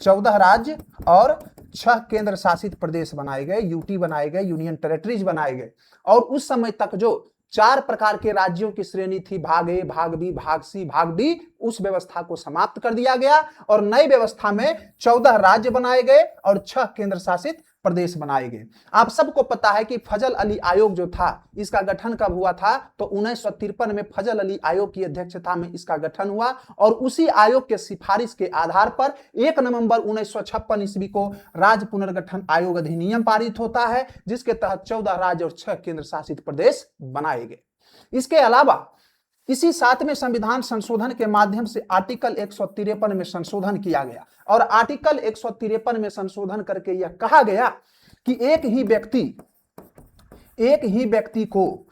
14 राज्य और 6 केंद्र शासित प्रदेश बनाए गए, यूटी बनाए गए, यूनियन टेरिटरीज बनाए गए। और उस समय तक जो 4 प्रकार के राज्यों की श्रेणी थी, भाग ए, भाग बी, भाग सी, भाग डी, उस व्यवस्था को समाप्त कर दिया गया और नई व्यवस्था में 14 राज्य बनाए गए और 6 केंद्र शासित प्रदेश बनाए गए। आप सबको पता है कि फजल अली आयोग जो था, इसका गठन कब हुआ था? तो 1953 में फजल अली आयोग की अध्यक्षता में इसका गठन हुआ और उसी आयोग के सिफारिश के आधार पर 1 नवंबर 1956 ईस्वी को राज्य पुनर्गठन आयोग अधिनियम पारित होता है, जिसके तहत 14 राज्य और 6 केंद्र शासित प्रदेश बनाए गए। इसके अलावा इसी 7वें संविधान संशोधन के माध्यम से आर्टिकल 153 में संशोधन किया गया और आर्टिकल 153 में संशोधन करके यह कहा गया कि एक ही व्यक्ति को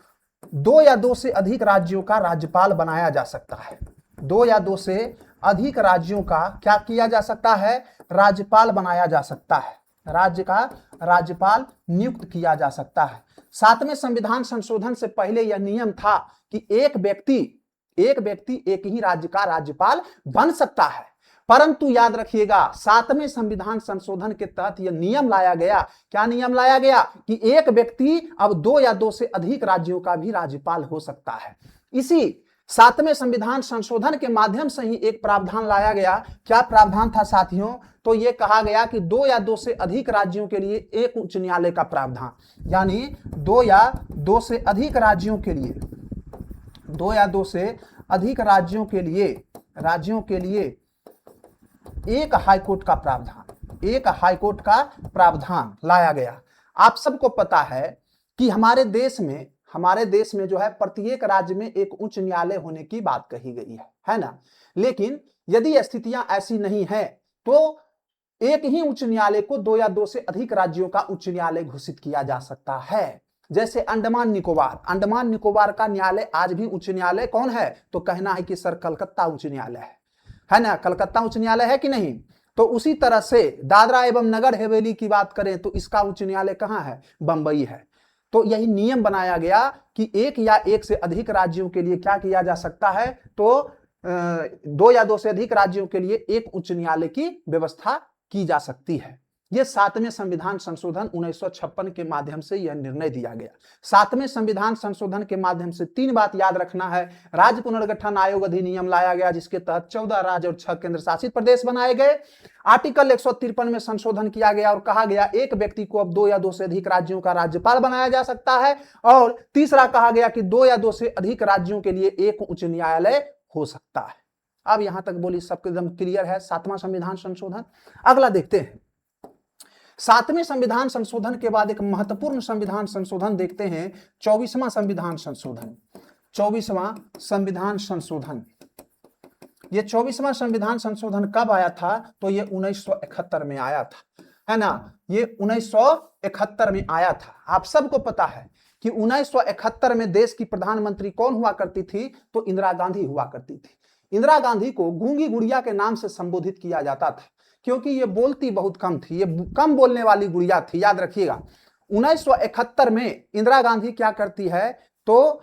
2 या 2 से अधिक राज्यों का राज्यपाल बनाया जा सकता है। 2 या 2 से अधिक राज्यों का क्या किया जा सकता है? राज्यपाल बनाया जा सकता है, राज्य का राज्यपाल नियुक्त किया जा सकता है। 7वें संविधान संशोधन से पहले यह नियम था कि एक व्यक्ति एक ही राज्य का राज्यपाल बन सकता है, परंतु याद रखिएगा 7वें संविधान संशोधन के तहत यह नियम लाया गया। क्या नियम लाया गया? कि एक व्यक्ति अब 2 या 2 से अधिक राज्यों का भी राज्यपाल हो सकता है। इसी 7वें संविधान संशोधन के माध्यम से ही एक प्रावधान लाया गया। क्या प्रावधान था साथियों? तो यह कहा गया कि 2 या 2 से अधिक राज्यों के लिए एक उच्च न्यायालय का प्रावधान, यानी 2 या 2 से अधिक राज्यों के लिए, 2 या 2 से अधिक राज्यों के लिए एक हाईकोर्ट का प्रावधान लाया गया। आप सबको पता है कि हमारे देश में जो है प्रत्येक राज्य में एक उच्च न्यायालय होने की बात कही गई है ना। लेकिन यदि स्थितियां ऐसी नहीं है तो एक ही उच्च न्यायालय को 2 या 2 से अधिक राज्यों का उच्च न्यायालय घोषित किया जा सकता है। जैसे अंडमान निकोबार का न्यायालय आज भी उच्च न्यायालय कौन है? तो कहना है कि सर कलकत्ता उच्च न्यायालय है ना, कलकत्ता उच्च न्यायालय है कि नहीं? तो उसी तरह से दादरा एवं नगर हवेली की बात करें तो इसका उच्च न्यायालय कहां है? बंबई है। तो यही नियम बनाया गया कि 1 या 1 से अधिक राज्यों के लिए क्या किया जा सकता है? तो 2 या 2 से अधिक राज्यों के लिए एक उच्च न्यायालय की व्यवस्था की जा सकती है। यह 7वें संविधान संशोधन 1956 के माध्यम से यह निर्णय दिया गया। 7वें संविधान संशोधन के माध्यम से 3 बात याद रखना है। राज्य पुनर्गठन आयोग अधिनियम लाया गया जिसके तहत 14 राज्य और 6 केंद्र शासित प्रदेश बनाए गए। आर्टिकल 153 में संशोधन किया गया और कहा गया एक व्यक्ति को अब 2 या 2 से अधिक राज्यों का राज्यपाल बनाया जा सकता है। और तीसरा कहा गया कि 2 या 2 से अधिक राज्यों के लिए एक उच्च न्यायालय हो सकता है। अब यहां तक बोली सबके एकदम क्लियर है 7वां संविधान संशोधन। अगला देखते हैं 7वें संविधान संशोधन के बाद एक महत्वपूर्ण संविधान संशोधन देखते हैं, 24वां संविधान संशोधन। 24वां संविधान संशोधन, ये 24वां संविधान संशोधन कब आया था? तो ये 1971 में आया था, है ना। ये 1971 में आया था। आप सबको पता है कि 1971 में देश की प्रधानमंत्री कौन हुआ करती थी? तो इंदिरा गांधी हुआ करती थी। इंदिरा गांधी को गूंगी गुड़िया के नाम से संबोधित किया जाता था, क्योंकि ये बोलती बहुत कम थी, ये कम बोलने वाली गुड़िया थी, याद रखिएगा। 1971 में इंदिरा गांधी क्या करती है? तो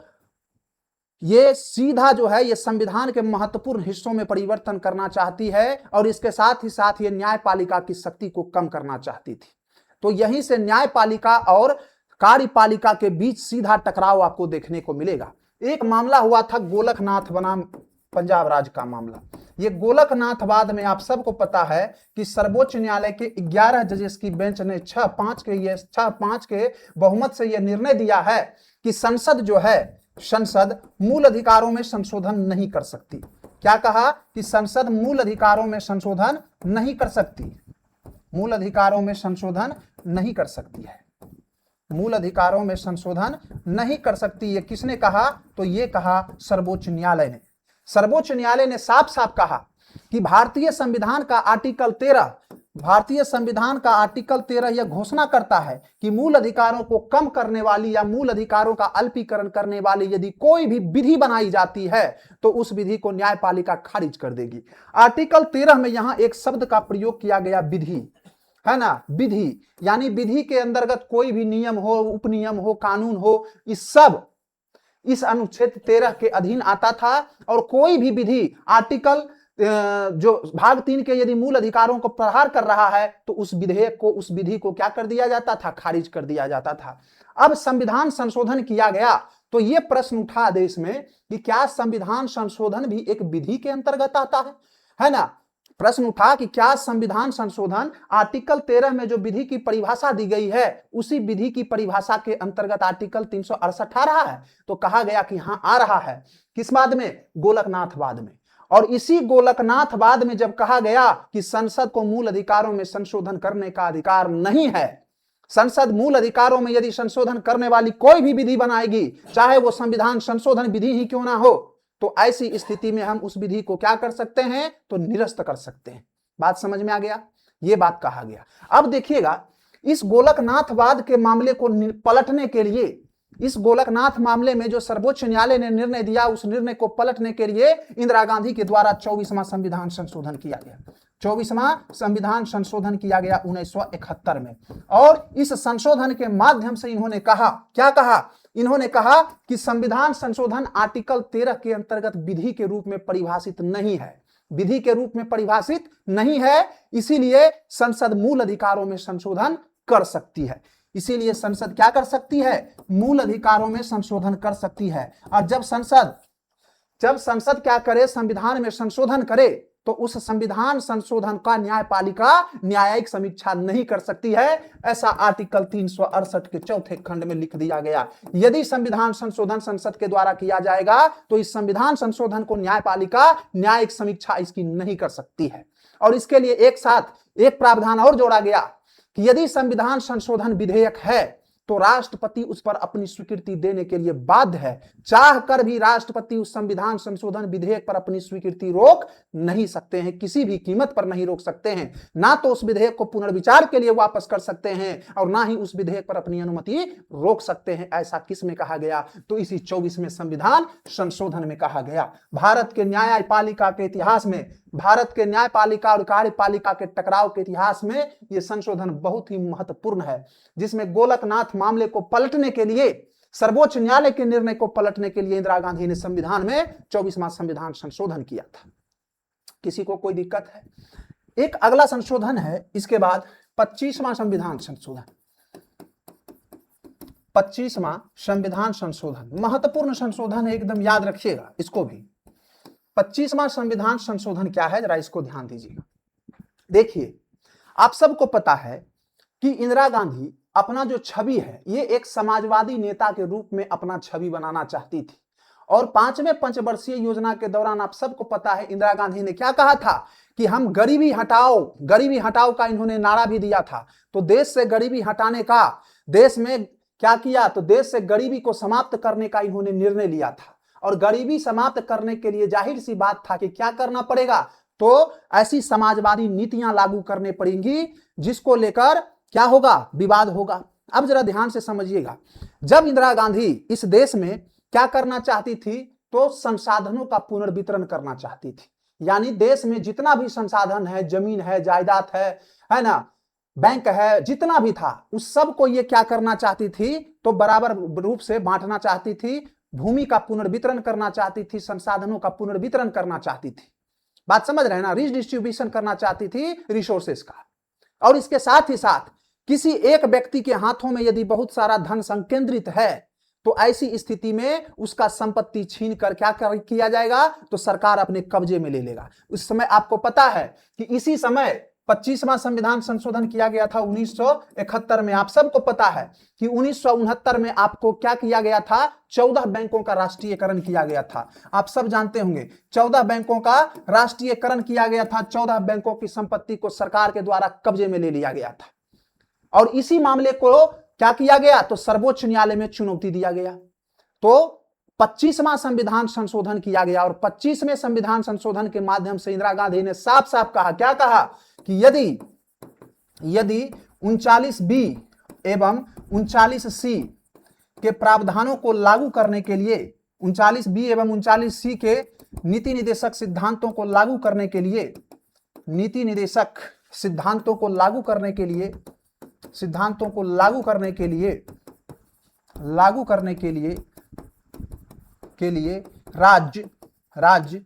ये सीधा जो है ये संविधान के महत्वपूर्ण हिस्सों में परिवर्तन करना चाहती है, और इसके साथ ही साथ ये न्यायपालिका की शक्ति को कम करना चाहती थी। तो यहीं से न्यायपालिका और कार्यपालिका के बीच सीधा टकराव आपको देखने को मिलेगा। एक मामला हुआ था गोलकनाथ बनाम पंजाब राज्य का मामला। ये गोलकनाथवाद में आप सबको पता है कि सर्वोच्च न्यायालय के 11 जजेस की बेंच ने 6-5 के बहुमत से यह निर्णय दिया है कि संसद जो है, संसद मूल अधिकारों में संशोधन नहीं कर सकती। क्या कहा? कि संसद मूल अधिकारों में संशोधन नहीं कर सकती, मूल अधिकारों में संशोधन नहीं कर सकती है, मूल अधिकारों में संशोधन नहीं कर सकती। ये किसने कहा? तो ये कहा सर्वोच्च न्यायालय ने। सर्वोच्च न्यायालय ने साफ साफ कहा कि भारतीय संविधान का आर्टिकल 13 यह घोषणा करता है कि मूल अधिकारों को कम करने वाली या मूल अधिकारों का अल्पीकरण करने वाली यदि कोई भी विधि बनाई जाती है तो उस विधि को न्यायपालिका खारिज कर देगी। आर्टिकल 13 में यहां एक शब्द का प्रयोग किया गया, विधि, है ना। विधि यानी विधि के अंतर्गत कोई भी नियम हो, उपनियम हो, कानून हो, इस सब इस अनुच्छेद 13 के अधीन आता था। और कोई भी विधि आर्टिकल जो भाग 3 के यदि मूल अधिकारों को प्रहार कर रहा है तो उस विधेयक को, उस विधि को क्या कर दिया जाता था? खारिज कर दिया जाता था। अब संविधान संशोधन किया गया तो यह प्रश्न उठा देश में कि क्या संविधान संशोधन भी एक विधि के अंतर्गत आता है ना। प्रश्न उठा कि क्या संविधान संशोधन आर्टिकल 13 में जो विधि की परिभाषा दी गई है उसी विधि की परिभाषा के अंतर्गत आर्टिकल 368 आ रहा है? तो कहा गया कि हां आ रहा है। किस बाद में? गोलकनाथवाद में। और इसी गोलकनाथवाद में जब कहा गया कि संसद को मूल अधिकारों में संशोधन करने का अधिकार नहीं है, संसद मूल अधिकारों में यदि संशोधन करने वाली कोई भी विधि बनाएगी, चाहे वो संविधान संशोधन विधि ही क्यों ना हो, तो ऐसी स्थिति में हम उस विधि को क्या कर सकते हैं? तो निरस्त कर सकते हैं। बात समझ में आ गया? ये बात कहा गया। अब देखिएगा, इस गोलकनाथवाद के मामले को पलटने के लिए, इस गोलकनाथ मामले में जो सर्वोच्च न्यायालय ने निर्णय दिया, उस निर्णय को पलटने के लिए इंदिरा गांधी के द्वारा 24वां संविधान संशोधन किया गया। 24वां संविधान संशोधन किया गया 1971 में। और इस संशोधन के माध्यम से इन्होंने कहा, क्या कहा? इन्होंने कहा कि संविधान संशोधन आर्टिकल 13 के अंतर्गत विधि के रूप में परिभाषित नहीं है, विधि के रूप में परिभाषित नहीं है, इसीलिए संसद मूल अधिकारों में संशोधन कर सकती है। इसीलिए संसद क्या कर सकती है? मूल अधिकारों में संशोधन कर सकती है। और जब संसद क्या करे? संविधान में संशोधन करे, तो उस संविधान संशोधन का न्यायपालिका न्यायिक समीक्षा नहीं कर सकती है। ऐसा आर्टिकल 368 के 4थे खंड में लिख दिया गया। यदि संविधान संशोधन संसद के द्वारा किया जाएगा तो इस संविधान संशोधन को न्यायपालिका न्यायिक समीक्षा इसकी नहीं कर सकती है। और इसके लिए एक साथ एक प्रावधान और जोड़ा गया कि यदि संविधान संशोधन विधेयक है तो राष्ट्रपति उस पर अपनी स्वीकृति देने के लिए बाध्य है। चाह कर भी राष्ट्रपति उस संविधान संशोधन विधेयक पर अपनी स्वीकृति रोक नहीं सकते हैं, किसी भी कीमत पर नहीं रोक सकते हैं। ना तो उस विधेयक को पुनर्विचार के लिए वापस कर सकते हैं और ना ही उस विधेयक पर अपनी अनुमति रोक सकते हैं। ऐसा किस में कहा गया? तो इसी 24वें संविधान संशोधन में कहा गया। भारत के न्यायपालिका के इतिहास में, भारत के न्यायपालिका और कार्यपालिका के टकराव के इतिहास में यह संशोधन बहुत ही महत्वपूर्ण है, जिसमें गोलकनाथ मामले को पलटने के लिए, सर्वोच्च न्यायालय के निर्णय को पलटने के लिए इंदिरा गांधी ने संविधान में 24वां संविधान संशोधन किया था। किसी को कोई दिक्कत है? एक अगला संशोधन है इसके बाद 25वां संविधान संशोधन। 25वां संविधान संशोधन महत्वपूर्ण संशोधन है, एकदम याद रखिएगा इसको भी। 25वां संविधान संशोधन क्या है, जरा इसको ध्यान दीजिएगा। देखिए, आप सबको पता है कि इंदिरा गांधी अपना जो छवि है, ये एक समाजवादी नेता के रूप में अपना छवि बनाना चाहती थी। और 5वें पंचवर्षीय योजना के दौरान आप सबको पता है इंदिरा गांधी ने क्या कहा था कि हम गरीबी हटाओ का इन्होंने नारा भी दिया था। तो देश से गरीबी हटाने का, देश में क्या किया, तो देश से गरीबी को समाप्त करने का इन्होंने निर्णय लिया था। और गरीबी समाप्त करने के लिए जाहिर सी बात था कि क्या करना पड़ेगा, तो ऐसी समाजवादी नीतियां लागू करने पड़ेंगी जिसको लेकर क्या होगा, विवाद होगा। अब जरा ध्यान से समझिएगा, जब इंदिरा गांधी इस देश में क्या करना चाहती थी, तो संसाधनों का पुनर्वितरण करना चाहती थी। यानी देश में जितना भी संसाधन है, जमीन है, जायदाद है ना, बैंक है, जितना भी था, उस सब को ये क्या करना चाहती थी, तो बराबर रूप से बांटना चाहती थी, भूमि का पुनर्वितरण करना चाहती थी, संसाधनों का पुनर्वितरण करना चाहती थी। बात समझ रहे हैं ना, रिडिस्ट्रीब्यूशन करना चाहती थी रिसोर्सेस का। और इसके साथ ही साथ किसी एक व्यक्ति के हाथों में यदि बहुत सारा धन संकेंद्रित है, तो ऐसी स्थिति में उसका संपत्ति छीन कर क्या किया जाएगा, तो सरकार अपने कब्जे में ले लेगा। उस समय आपको पता है कि इसी समय 25वां संविधान संशोधन किया गया था 1971 में। आप सबको पता है कि 1969 में आपको क्या किया गया था, 14 बैंकों का राष्ट्रीयकरण किया गया था। आप सब जानते होंगे 14 बैंकों का राष्ट्रीयकरण किया गया था, 14 बैंकों की संपत्ति को सरकार के द्वारा कब्जे में ले लिया गया था। और इसी मामले को क्या किया गया, तो सर्वोच्च न्यायालय में चुनौती दिया गया। तो 25वां संविधान संशोधन किया गया और 25वें संविधान संशोधन के माध्यम से इंदिरा गांधी ने साफ साफ कहा, क्या कहा कि यदि 39B एवं 39C के प्रावधानों को लागू करने के लिए, 39B एवं 39C के नीति निर्देशक सिद्धांतों को लागू करने के लिए, नीति निर्देशक सिद्धांतों को लागू करने के लिए, सिद्धांतों को लागू करने के लिए राज्य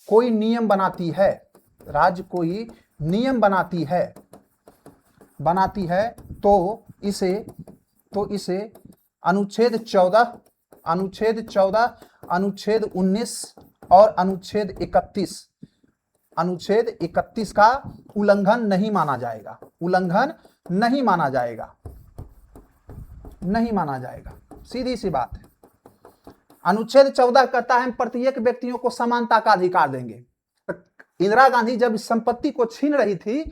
कोई नियम बनाती है, राज्य कोई नियम बनाती है तो इसे अनुच्छेद 14, अनुच्छेद 19 और अनुच्छेद 31 का उल्लंघन नहीं माना जाएगा, उल्लंघन नहीं माना जाएगा। सीधी सी बात है। अनुच्छेद 14 कहता है हम प्रत्येक व्यक्तियों को समानता का अधिकार देंगे। इंदिरा गांधी जब इस संपत्ति को छीन रही थी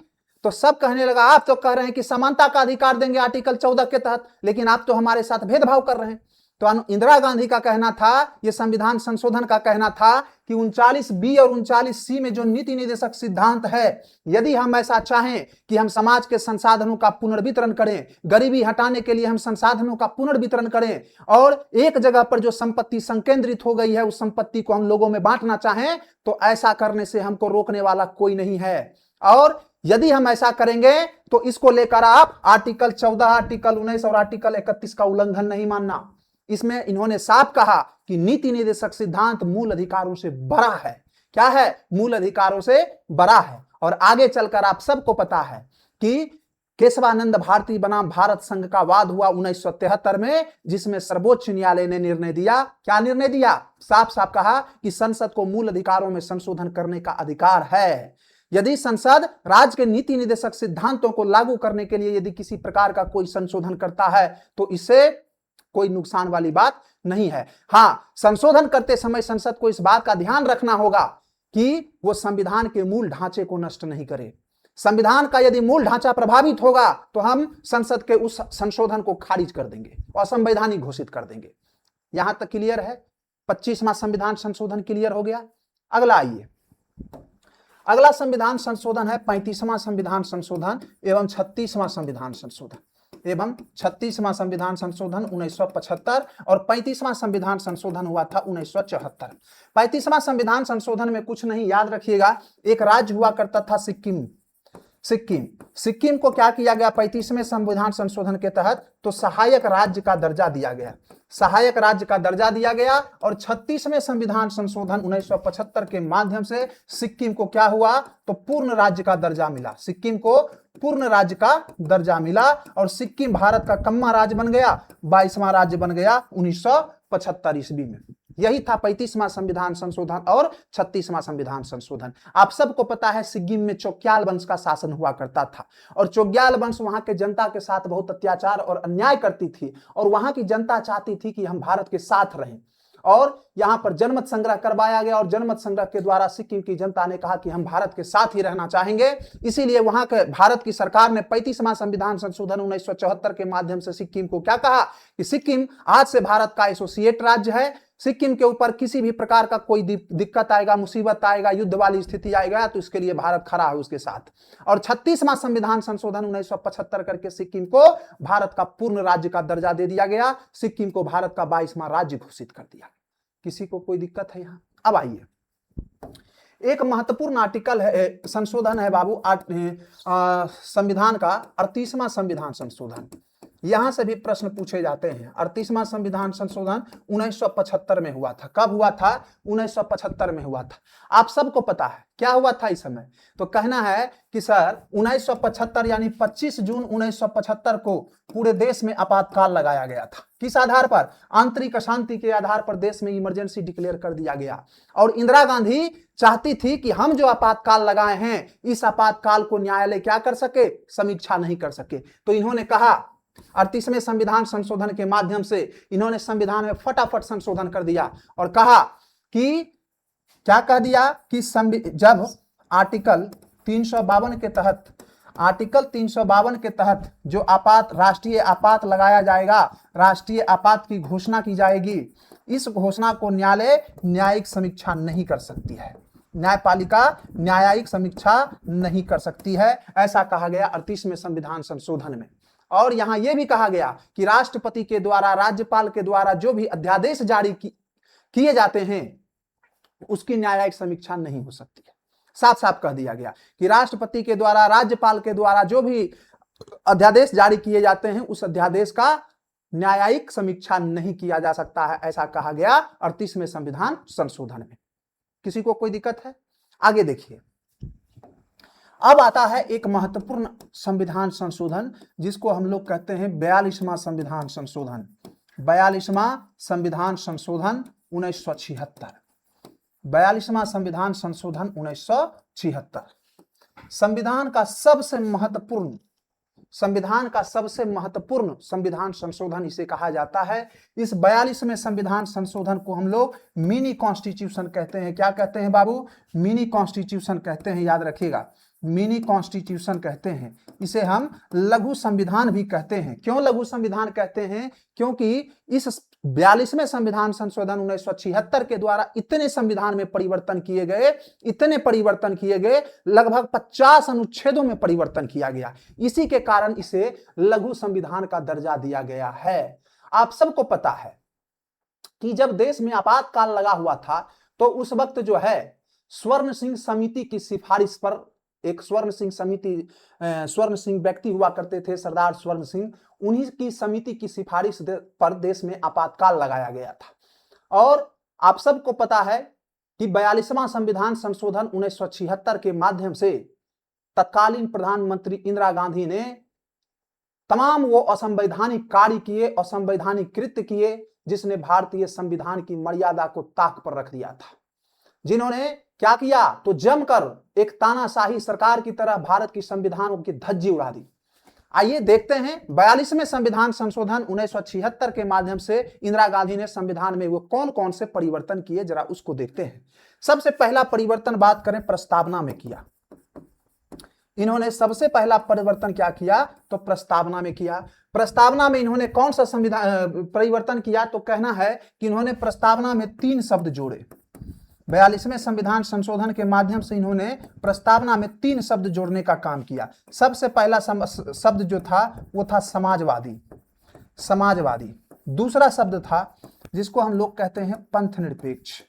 तो सब कहने लगा, आप तो कह रहे हैं कि समानता का अधिकार देंगे आर्टिकल 14 के तहत, लेकिन आप तो हमारे साथ भेदभाव कर रहे हैं। तो इंदिरा गांधी का कहना था, यह संविधान संशोधन का कहना था कि 39B और 39C में जो नीति निर्देशक सिद्धांत है, यदि हम ऐसा चाहें कि हम समाज के संसाधनों का पुनर्वितरण करें, गरीबी हटाने के लिए हम संसाधनों का पुनर्वितरण करें, और एक जगह पर जो संपत्ति संकेंद्रित हो गई है उस संपत्ति को हम लोगों में बांटना चाहें, तो ऐसा करने से हमको रोकने वाला कोई नहीं है। और यदि हम ऐसा करेंगे तो इसको लेकर आप आर्टिकल 14, आर्टिकल 19 और आर्टिकल 31 का उल्लंघन नहीं मानना। इसमें इन्होंने साफ कहा कि नीति निर्देशक सिद्धांत मूल अधिकारों से बड़ा है। क्या है, मूल अधिकारों से बड़ा है। और आगे चलकर आप सबको पता है कि केशवानंद भारती बनाम भारत संघ का वाद हुआ 1973 में, जिसमें सर्वोच्च न्यायालय ने निर्णय दिया। क्या निर्णय दिया, साफ साफ कहा कि संसद को मूल अधिकारों में संशोधन करने का अधिकार है। यदि संसद राज्य के नीति निर्देशक सिद्धांतों को लागू करने के लिए यदि किसी प्रकार का कोई संशोधन करता है तो इससे कोई नुकसान वाली बात नहीं है। हां, संशोधन करते समय संसद को इस बात का ध्यान रखना होगा कि वो संविधान के मूल ढांचे को नष्ट नहीं करे। संविधान का यदि मूल ढांचा प्रभावित होगा तो हम संसद के उस संशोधन को खारिज कर देंगे, असंवैधानिक घोषित कर देंगे। यहां तक क्लियर है। 25वां संविधान संशोधन क्लियर हो गया। अगला आइए, अगला संविधान संशोधन है 35वां संविधान संशोधन एवं 36वां संविधान संशोधन एवं 36वां संविधान संशोधन 1975 और 35वां संविधान संशोधन हुआ था 1974। 35वां संविधान संशोधन में कुछ नहीं, याद रखिएगा, एक राज्य हुआ करता था सिक्किम। सिक्किम को क्या किया गया 35वें संविधान संशोधन के तहत, तो सहायक राज्य का दर्जा दिया गया, सहायक राज्य का दर्जा दिया गया। और 36वें संविधान संशोधन 1975 के माध्यम से सिक्किम को क्या हुआ, तो पूर्ण राज्य का दर्जा मिला। सिक्किम को पूर्ण राज्य का दर्जा मिला और सिक्किम भारत का कम्मा राज्य बन गया, 22वां राज्य बन गया 1975 ईस्वी में। यही था 35वां संविधान संशोधन और 36वां संविधान संशोधन। आप सबको पता है सिक्किम में चोग्याल वंश का शासन हुआ करता था और चोग्याल वंश वहां के जनता के साथ बहुत अत्याचार और अन्याय करती थी और वहां की जनता चाहती थी कि हम भारत के साथ रहें। और यहां पर जनमत संग्रह करवाया गया और जनमत संग्रह के द्वारा सिक्किम की जनता ने कहा कि हम भारत के साथ ही रहना चाहेंगे। इसीलिए वहां के भारत की सरकार ने 35वां संविधान संशोधन 1974 के माध्यम से सिक्किम को क्या कहा कि सिक्किम आज से भारत का एसोसिएट राज्य है। सिक्किम के ऊपर किसी भी प्रकार का कोई दिक्कत आएगा, मुसीबत आएगा, युद्ध वाली स्थिति आएगा तो इसके लिए भारत खड़ा है उसके साथ। और 36वां संविधान संशोधन 1975 करके सिक्किम को भारत का पूर्ण राज्य का दर्जा दे दिया गया। सिक्किम को भारत का 22वां राज्य घोषित कर दिया। किसी को कोई दिक्कत है यहां? अब आइए, एक महत्वपूर्ण आर्टिकल है, संशोधन है बाबू, संविधान का 38वां संविधान संशोधन। यहां से भी प्रश्न पूछे जाते हैं। 38वां संविधान संशोधन 1975 में हुआ था। कब हुआ था? 1975 में हुआ था। आप सबको पता है क्या हुआ था इस समय? तो कहना है कि सर 1975 यानी 25 जून 1975 को पूरे देश में आपातकाल लगाया गया था। किस आधार पर? आंतरिक अशांति के आधार पर देश में इमरजेंसी डिक्लेयर कर दिया गया। और इंदिरा गांधी चाहती थी कि हम जो आपातकाल लगाए हैं इस आपातकाल को न्यायालय क्या कर सके? समीक्षा नहीं कर सके। तो इन्होंने कहा 38वें संविधान संशोधन के माध्यम से इन्होंने संविधान में फटाफट संशोधन कर दिया और कहा कि क्या कह दिया कि जब आर्टिकल 352 के तहत जो राष्ट्रीय आपात लगाया जाएगा, राष्ट्रीय आपात की घोषणा की जाएगी, इस घोषणा को न्यायालय न्यायिक समीक्षा नहीं कर सकती है। न्यायपालिका न्यायिक समीक्षा नहीं कर सकती है, ऐसा कहा गया 38वें संविधान संशोधन में। और यहां यह भी कहा गया कि राष्ट्रपति के द्वारा, राज्यपाल के द्वारा जो भी अध्यादेश जारी किए जाते हैं उसकी न्यायिक समीक्षा नहीं हो सकती है। साफ साफ कह दिया गया कि राष्ट्रपति के द्वारा, राज्यपाल के द्वारा जो भी अध्यादेश जारी किए जाते हैं उस अध्यादेश का न्यायिक समीक्षा नहीं किया जा सकता है, ऐसा कहा गया 38वें संविधान संशोधन में। किसी को कोई दिक्कत है? आगे देखिए, अब आता है एक महत्वपूर्ण संविधान संशोधन जिसको हम लोग कहते हैं 42वां संविधान संशोधन। 42वां संविधान संशोधन 1976। 42वां संविधान संशोधन 1976 संविधान का सबसे महत्वपूर्ण संविधान संशोधन इसे कहा जाता है। इस 42वें संविधान संशोधन को हम लोग मिनी कॉन्स्टिट्यूशन कहते हैं। क्या कहते हैं बाबू? मिनी कॉन्स्टिट्यूशन कहते हैं, याद रखिएगा, मिनी कॉन्स्टिट्यूशन कहते हैं। इसे हम लघु संविधान भी कहते हैं। क्यों लघु संविधान कहते हैं? क्योंकि इस 42वें संविधान संशोधन 1976 के द्वारा इतने संविधान में परिवर्तन किए गए, लगभग 50 अनुच्छेदों में परिवर्तन किया गया। इसी के कारण इसे लघु संविधान का दर्जा दिया गया है। आप सबको पता है कि जब देश में आपातकाल लगा हुआ था तो उस वक्त जो है स्वर्ण सिंह समिति की सिफारिश पर, एक स्वर्ण सिंह व्यक्ति हुआ करते थे, सरदार स्वर्ण सिंह, उन्हीं की समिति की सिफारिश पर देश में आपातकाल लगाया गया था। और आप सबको पता है कि 42वां संविधान संशोधन 1976 के माध्यम से तत्कालीन प्रधानमंत्री इंदिरा गांधी ने तमाम वो असंवैधानिक कार्य किए, असंवैधानिक कृत्य किए जिसने भारतीय संविधान की मर्यादा को ताक पर रख दिया था। जिन्होंने क्या किया? तो जमकर एक तानाशाही सरकार की तरह भारत की संविधानों की धज्जी उड़ा दी। आइए देखते हैं 42वें संविधान संशोधन 1976 के माध्यम से इंदिरा गांधी ने संविधान में वो कौन कौन से परिवर्तन किए, जरा उसको देखते हैं। सबसे पहला परिवर्तन बात करें प्रस्तावना में किया। इन्होंने सबसे पहला परिवर्तन क्या किया? तो प्रस्तावना में किया। प्रस्तावना में इन्होंने कौन सा संविधान परिवर्तन किया? तो कहना है कि इन्होंने प्रस्तावना में 3 शब्द जोड़े। 42वें संविधान संशोधन के माध्यम से इन्होंने प्रस्तावना में 3 शब्द जोड़ने का काम किया। सबसे पहला शब्द जो था वो था समाजवादी। दूसरा शब्द था जिसको हम लोग कहते हैं पंथ निरपेक्ष।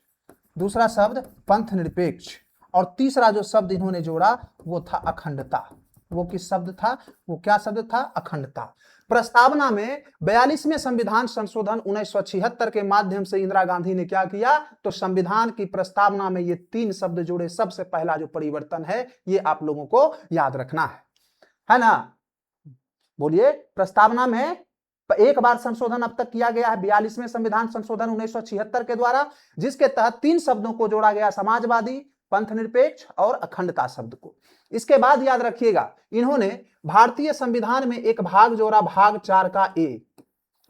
दूसरा शब्द पंथ निरपेक्ष। और तीसरा जो शब्द इन्होंने जोड़ा वो था अखंडता। वो किस शब्द था? वो क्या शब्द था? अखंडता। प्रस्तावना में 42वें संविधान संशोधन 1976 के माध्यम से इंदिरा गांधी ने क्या किया? तो संविधान की प्रस्तावना में ये 3 शब्द जोड़े। सबसे पहला जो परिवर्तन है ये आप लोगों को याद रखना है ना? बोलिए। प्रस्तावना में एक बार संशोधन अब तक किया गया है 42वें संविधान संशोधन 1976 के द्वारा, जिसके तहत 3 शब्दों को जोड़ा गया, समाजवादी, पंथ निरपेक्ष और अखंडता शब्द को। इसके बाद याद रखिएगा इन्होंने भारतीय संविधान में एक भाग जोड़ा, भाग 4 का ए।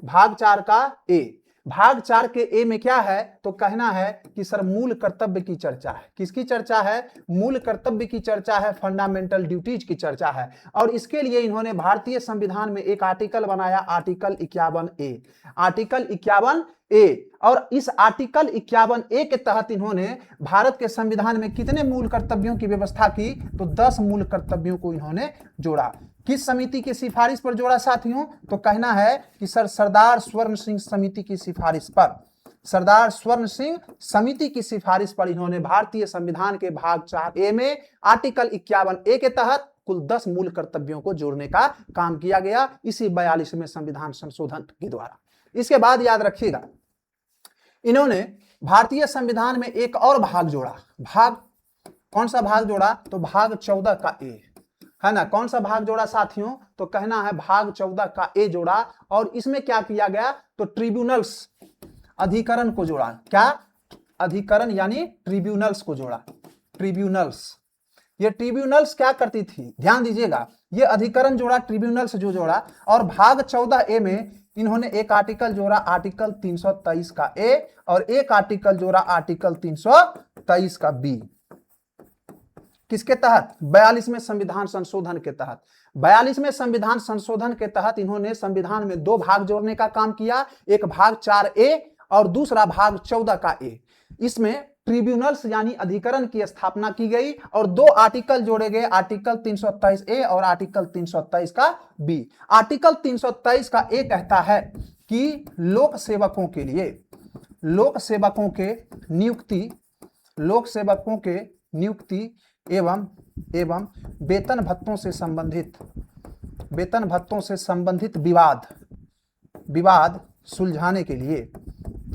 भाग 4 का ए। भाग 4 के ए में क्या है, तो कहना है कि सर मूल कर्तव्य की चर्चा है। किसकी चर्चा है? मूल कर्तव्य की चर्चा है, फंडामेंटल ड्यूटीज की चर्चा है। और इसके लिए इन्होंने भारतीय संविधान में एक आर्टिकल बनाया, आर्टिकल 51A। आर्टिकल 51A, और इस आर्टिकल 51A के तहत इन्होंने भारत के संविधान में कितने मूल कर्तव्यों की व्यवस्था की, तो 10 मूल कर्तव्यों को इन्होंने जोड़ा। किस समिति की सिफारिश पर जोड़ा साथियों? तो कहना है कि सर सरदार स्वर्ण सिंह समिति की सिफारिश पर, सरदार स्वर्ण सिंह समिति की सिफारिश पर इन्होंने भारतीय संविधान के भाग 4A में आर्टिकल 51A के तहत कुल 10 मूल कर्तव्यों को जोड़ने का काम किया गया, इसी 42वें संविधान संशोधन के द्वारा। इसके बाद याद रखिएगा, इन्होंने भारतीय संविधान में एक और भाग जोड़ा। भाग कौन सा भाग जोड़ा? तो भाग 14 का ए, है ना। कौन सा भाग जोड़ा साथियों? तो कहना है भाग 14 का ए जोड़ा। और इसमें क्या किया गया? तो ट्रिब्यूनल्स, अधिकरण को जोड़ा। क्या? अधिकरण यानी ट्रिब्यूनल्स को जोड़ा। ट्रिब्यूनल्स, ये ट्रिब्यूनल्स क्या करती थी? ध्यान दीजिएगा, ये अधिकरण जोड़ा, ट्रिब्यूनल्स जो जोड़ा। और भाग 14A में इन्होंने एक आर्टिकल जोड़ा, आर्टिकल 323 का ए, और एक आर्टिकल जोड़ा, आर्टिकल 323 का बी। किसके तहत? 42वें संविधान संशोधन के तहत। 42वें संविधान संशोधन के तहत इन्होंने संविधान में 2 भाग जोड़ने का काम किया, एक भाग 4A और दूसरा भाग 14 का ए। इसमें ट्रिब्यूनल्स यानी अधिकरण की स्थापना की गई और 2 आर्टिकल जोड़े गए, आर्टिकल 323A और आर्टिकल 323 का बी। आर्टिकल 323 का ए कहता है कि लोक सेवकों के लिए, लोक सेवकों के नियुक्ति, लोक सेवकों के नियुक्ति एवं वेतन भत्तों से संबंधित, वेतन भत्तों से संबंधित विवाद सुलझाने के लिए,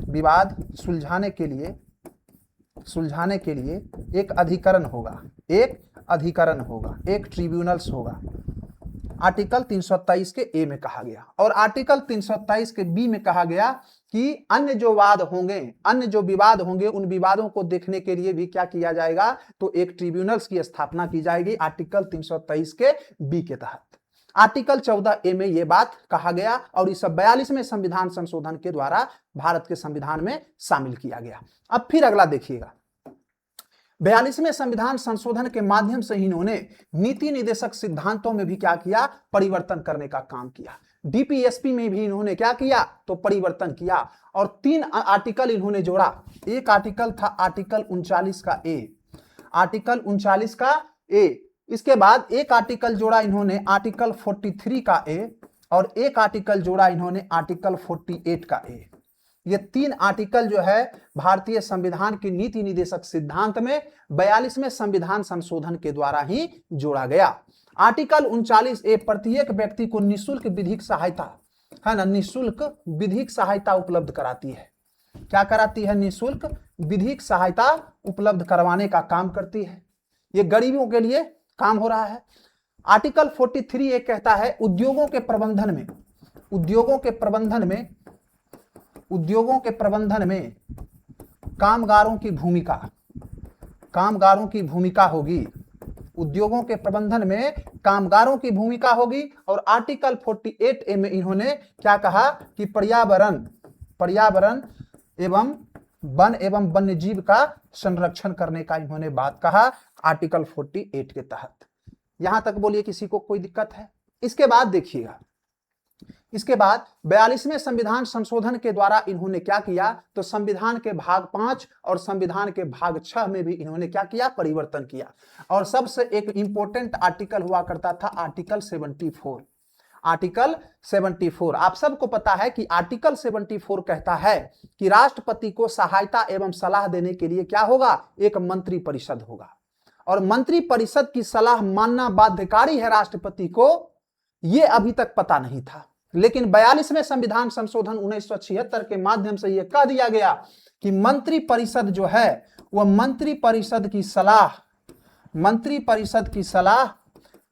विवाद सुलझाने के लिए एक अधिकरण होगा, एक अधिकरण होगा, एक ट्रिब्यूनल्स होगा। आर्टिकल 323 के ए में कहा गया। और आर्टिकल 323 के बी में कहा गया कि अन्य जो वाद होंगे, अन्य जो विवाद होंगे, उन विवादों को देखने के लिए भी क्या किया जाएगा? तो एक ट्रिब्यूनल्स की स्थापना की जाएगी, आर्टिकल 323 के बी के तहत। आर्टिकल 14A में यह बात कहा गया और इस 42वें संविधान संशोधन के द्वारा भारत के संविधान में शामिल किया गया। अब फिर अगला देखिएगा, 42वें संविधान संशोधन के माध्यम से इन्होंने नीति निर्देशक सिद्धांतों में भी क्या किया? परिवर्तन करने का काम किया। डीपीएसपी में भी इन्होंने क्या किया? तो परिवर्तन किया। और 3 आर्टिकल इन्होंने जोड़ा। एक आर्टिकल था आर्टिकल 39 का ए, आर्टिकल 39 का ए। इसके बाद एक आर्टिकल जोड़ा इन्होंने आर्टिकल 43 का ए, और एक आर्टिकल जोड़ा इन्होंने आर्टिकल 48 का ए। ये 3 आर्टिकल जो है भारतीय संविधान की नीति निर्देशक सिद्धांत में 42वें संविधान संशोधन के द्वारा ही जोड़ा गया। आर्टिकल 39A प्रत्येक व्यक्ति को निःशुल्क विधिक सहायता, है ना, निःशुल्क विधिक सहायता उपलब्ध कराती है। क्या कराती है? निःशुल्क विधिक सहायता उपलब्ध करवाने का काम करती है। ये गरीबों के लिए काम हो रहा है। आर्टिकल 43A कहता है उद्योगों के प्रबंधन में, उद्योगों के प्रबंधन में, उद्योगों के प्रबंधन में कामगारों की भूमिका, कामगारों की भूमिका होगी। उद्योगों के प्रबंधन में कामगारों की भूमिका होगी। और आर्टिकल 48A में इन्होंने क्या कहा कि पर्यावरण एवं वन एवं वन्यजीव का संरक्षण करने का इन्होंने बात कहा आर्टिकल 48 के तहत। यहां तक बोलिए किसी को कोई दिक्कत है? इसके बाद देखिएगा, इसके बाद 42वें संविधान संशोधन के द्वारा इन्होंने क्या किया? तो संविधान के भाग 5 और संविधान के भाग 6 में भी इन्होंने क्या किया? परिवर्तन किया। और सबसे एक इंपॉर्टेंट आर्टिकल हुआ करता था आर्टिकल 74। आर्टिकल 74, आप सबको पता है कि आर्टिकल 74 कहता है कि राष्ट्रपति को सहायता एवं सलाह देने के लिए क्या होगा? एक मंत्री परिषद होगा। और मंत्री परिषद की सलाह मानना बाध्यकारी है राष्ट्रपति को, यह अभी तक पता नहीं था। लेकिन 42वें संविधान संशोधन 1976 के माध्यम से यह कह दिया गया कि मंत्री परिषद जो है वह मंत्री परिषद की सलाह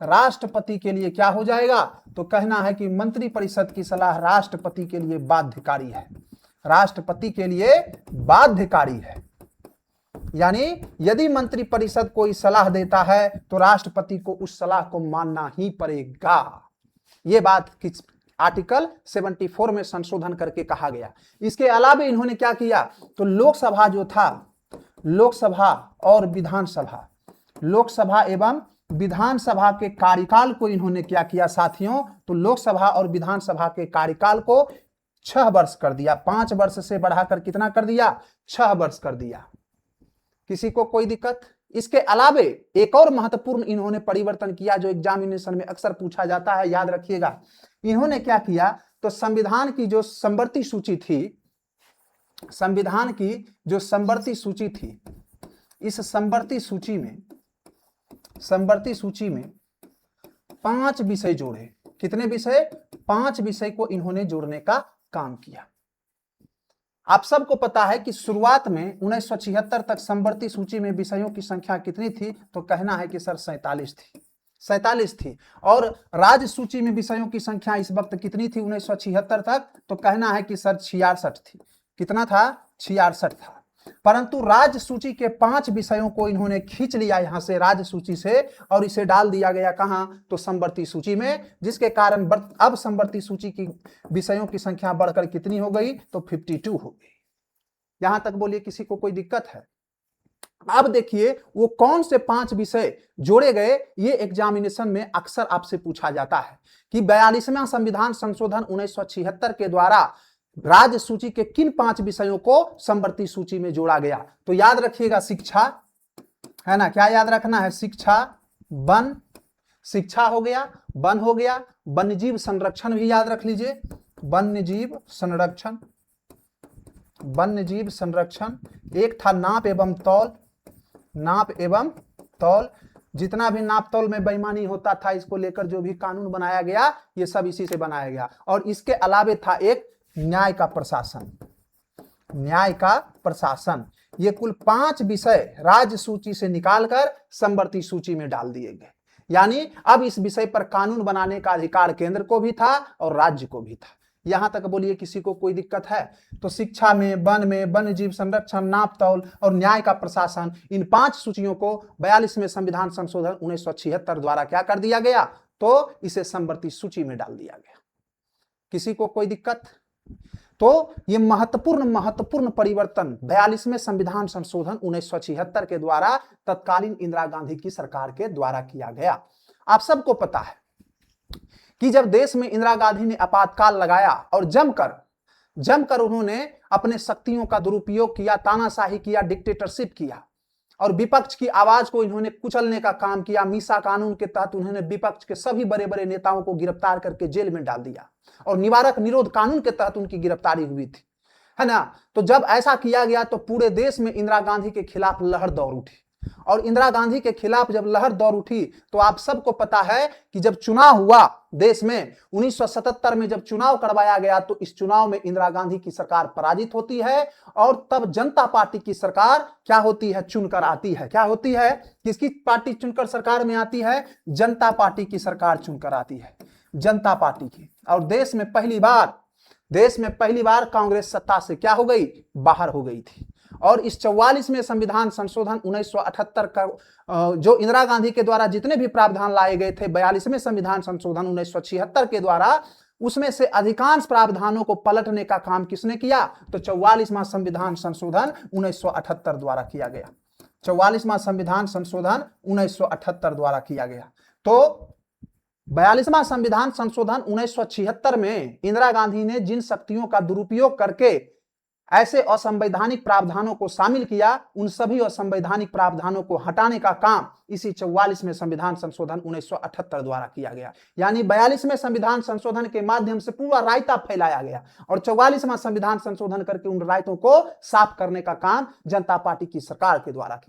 राष्ट्रपति के लिए क्या हो जाएगा? तो कहना है कि मंत्री परिषद की सलाह राष्ट्रपति के लिए बाध्यकारी है, राष्ट्रपति के लिए बाध्यकारी है। यानी यदि मंत्री परिषद कोई सलाह देता है तो राष्ट्रपति को उस सलाह को मानना ही पड़ेगा। यह बात आर्टिकल 74 में संशोधन करके कहा गया। इसके अलावा इन्होंने क्या किया, तो लोकसभा जो था, लोकसभा और विधानसभा, लोकसभा एवं विधानसभा के कार्यकाल को इन्होंने क्या किया साथियों, तो लोकसभा और विधानसभा के कार्यकाल को 6 वर्ष कर दिया। 5 वर्ष से बढ़ाकर कितना कर दिया, 6 वर्ष कर दिया। किसी को कोई दिक्कत? इसके अलावे एक और महत्वपूर्ण इन्होंने परिवर्तन किया जो एग्जामिनेशन में अक्सर पूछा जाता है, याद रखिएगा। इन्होंने क्या किया, तो संविधान की जो समवर्ती सूची थी, संविधान की जो समवर्ती सूची थी, इस समवर्ती सूची में 5 विषय जोड़े। कितने विषय? 5 विषय को इन्होंने जोड़ने का काम किया। आप सबको पता है कि शुरुआत में 1976 तक समवर्ती सूची में विषयों की संख्या कितनी थी, तो कहना है कि सर 47 थी। और राज्य सूची में विषयों की संख्या इस वक्त कितनी थी 1976 तक, तो कहना है कि सर 66 थी। कितना था? 66 था। परंतु राज्य सूची के 5 विषयों को इन्होंने खींच लिया यहां से राज्य सूची से, और इसे डाल दिया गया कहां, तो समवर्ती सूची में, जिसके कारण अब समवर्ती सूची की विषयों की संख्या बढ़कर कितनी हो गई, तो 52 हो गई। यहां तक बोलिए, किसी को कोई दिक्कत है? अब देखिए वो कौन से 5 विषय जोड़े गए, ये एग्जामिनेशन में अक्सर आपसे पूछा जाता है कि 42वां संविधान संशोधन 1976 के द्वारा राज्य सूची के किन 5 विषयों को समवर्ती सूची में जोड़ा गया। तो याद रखिएगा, शिक्षा है ना, क्या याद रखना है, शिक्षा, वन, शिक्षा हो गया, वन हो गया, वन्यजीव संरक्षण भी याद रख लीजिए, वन्यजीव संरक्षण, एक था नाप एवं तौल, जितना भी नाप तौल में बेईमानी होता था इसको लेकर जो भी कानून बनाया गया, ये सब इसी से बनाया गया। और इसके अलावे था एक न्याय का प्रशासन। ये कुल 5 विषय राज्य सूची से निकालकर समवर्ती सूची में डाल दिए गए। यानी अब इस विषय पर कानून बनाने का अधिकार केंद्र को भी था और राज्य को भी था। यहां तक बोलिए, किसी को कोई दिक्कत है? तो शिक्षा में, वन में, वन्य जीव संरक्षण, नाप तौल और न्याय का प्रशासन, इन 5 सूचियों को 42वें संविधान संशोधन 1976 द्वारा क्या कर दिया गया, तो इसे समवर्ती सूची में डाल दिया गया। किसी को कोई दिक्कत? तो ये महत्वपूर्ण परिवर्तन 42वें संविधान संशोधन 1976 के द्वारा तत्कालीन इंदिरा गांधी की सरकार के द्वारा किया गया। आप सबको पता है कि जब देश में इंदिरा गांधी ने आपातकाल लगाया और जमकर उन्होंने अपने शक्तियों का दुरुपयोग किया, तानाशाही किया, डिक्टेटरशिप किया और विपक्ष की आवाज को इन्होंने कुचलने का काम किया। मीसा कानून के तहत उन्होंने विपक्ष के सभी बड़े बड़े नेताओं को गिरफ्तार करके जेल में डाल दिया और निवारक निरोध कानून के तहत उनकी गिरफ्तारी हुई थी, है ना। तो जब ऐसा किया गया तो पूरे देश में इंदिरा गांधी के खिलाफ लहर दौड़ उठी, और इंदिरा गांधी के खिलाफ जब लहर दौड़ उठी तो आप सबको पता है कि जब चुनाव हुआ देश में 1977 में जब चुनाव करवाया गया तो इस चुनाव में इंदिरा गांधी की सरकार पराजित होती है और तब जनता पार्टी की सरकार क्या होती है, चुनकर आती है। क्या होती है? किसकी पार्टी चुनकर सरकार में आती है? जनता पार्टी की सरकार चुनकर आती है, जनता पार्टी की। और देश में पहली बार कांग्रेस सत्ता से क्या हो गई, बाहर हो गई थी। और इस 44वें संविधान संशोधन 1978 का जो इंदिरा गांधी के द्वारा जितने भी प्रावधान लाए गए थे 42वें संविधान संशोधन 1976 के द्वारा, उसमें से अधिकांश प्रावधानों को पलटने का काम किसने किया? तो 44वां संविधान संशोधन 1978 द्वारा किया गया। 44वां संविधान संशोधन 1978 द्वारा किया गया। तो 42वां संविधान संशोधन 1976 में इंदिरा गांधी ने जिन शक्तियों का दुरुपयोग करके ऐसे असंवैधानिक प्रावधानों को शामिल किया, उन सभी असंवैधानिक प्रावधानों को हटाने का काम इसी 44वें संविधान संशोधन 1978 द्वारा किया गया। यानी 42वें संविधान संशोधन के माध्यम से पूरा रायता फैलाया गया और 44वां संविधान संशोधन करके उन रायतों को साफ करने का काम जनता पार्टी की सरकार के द्वारा किया।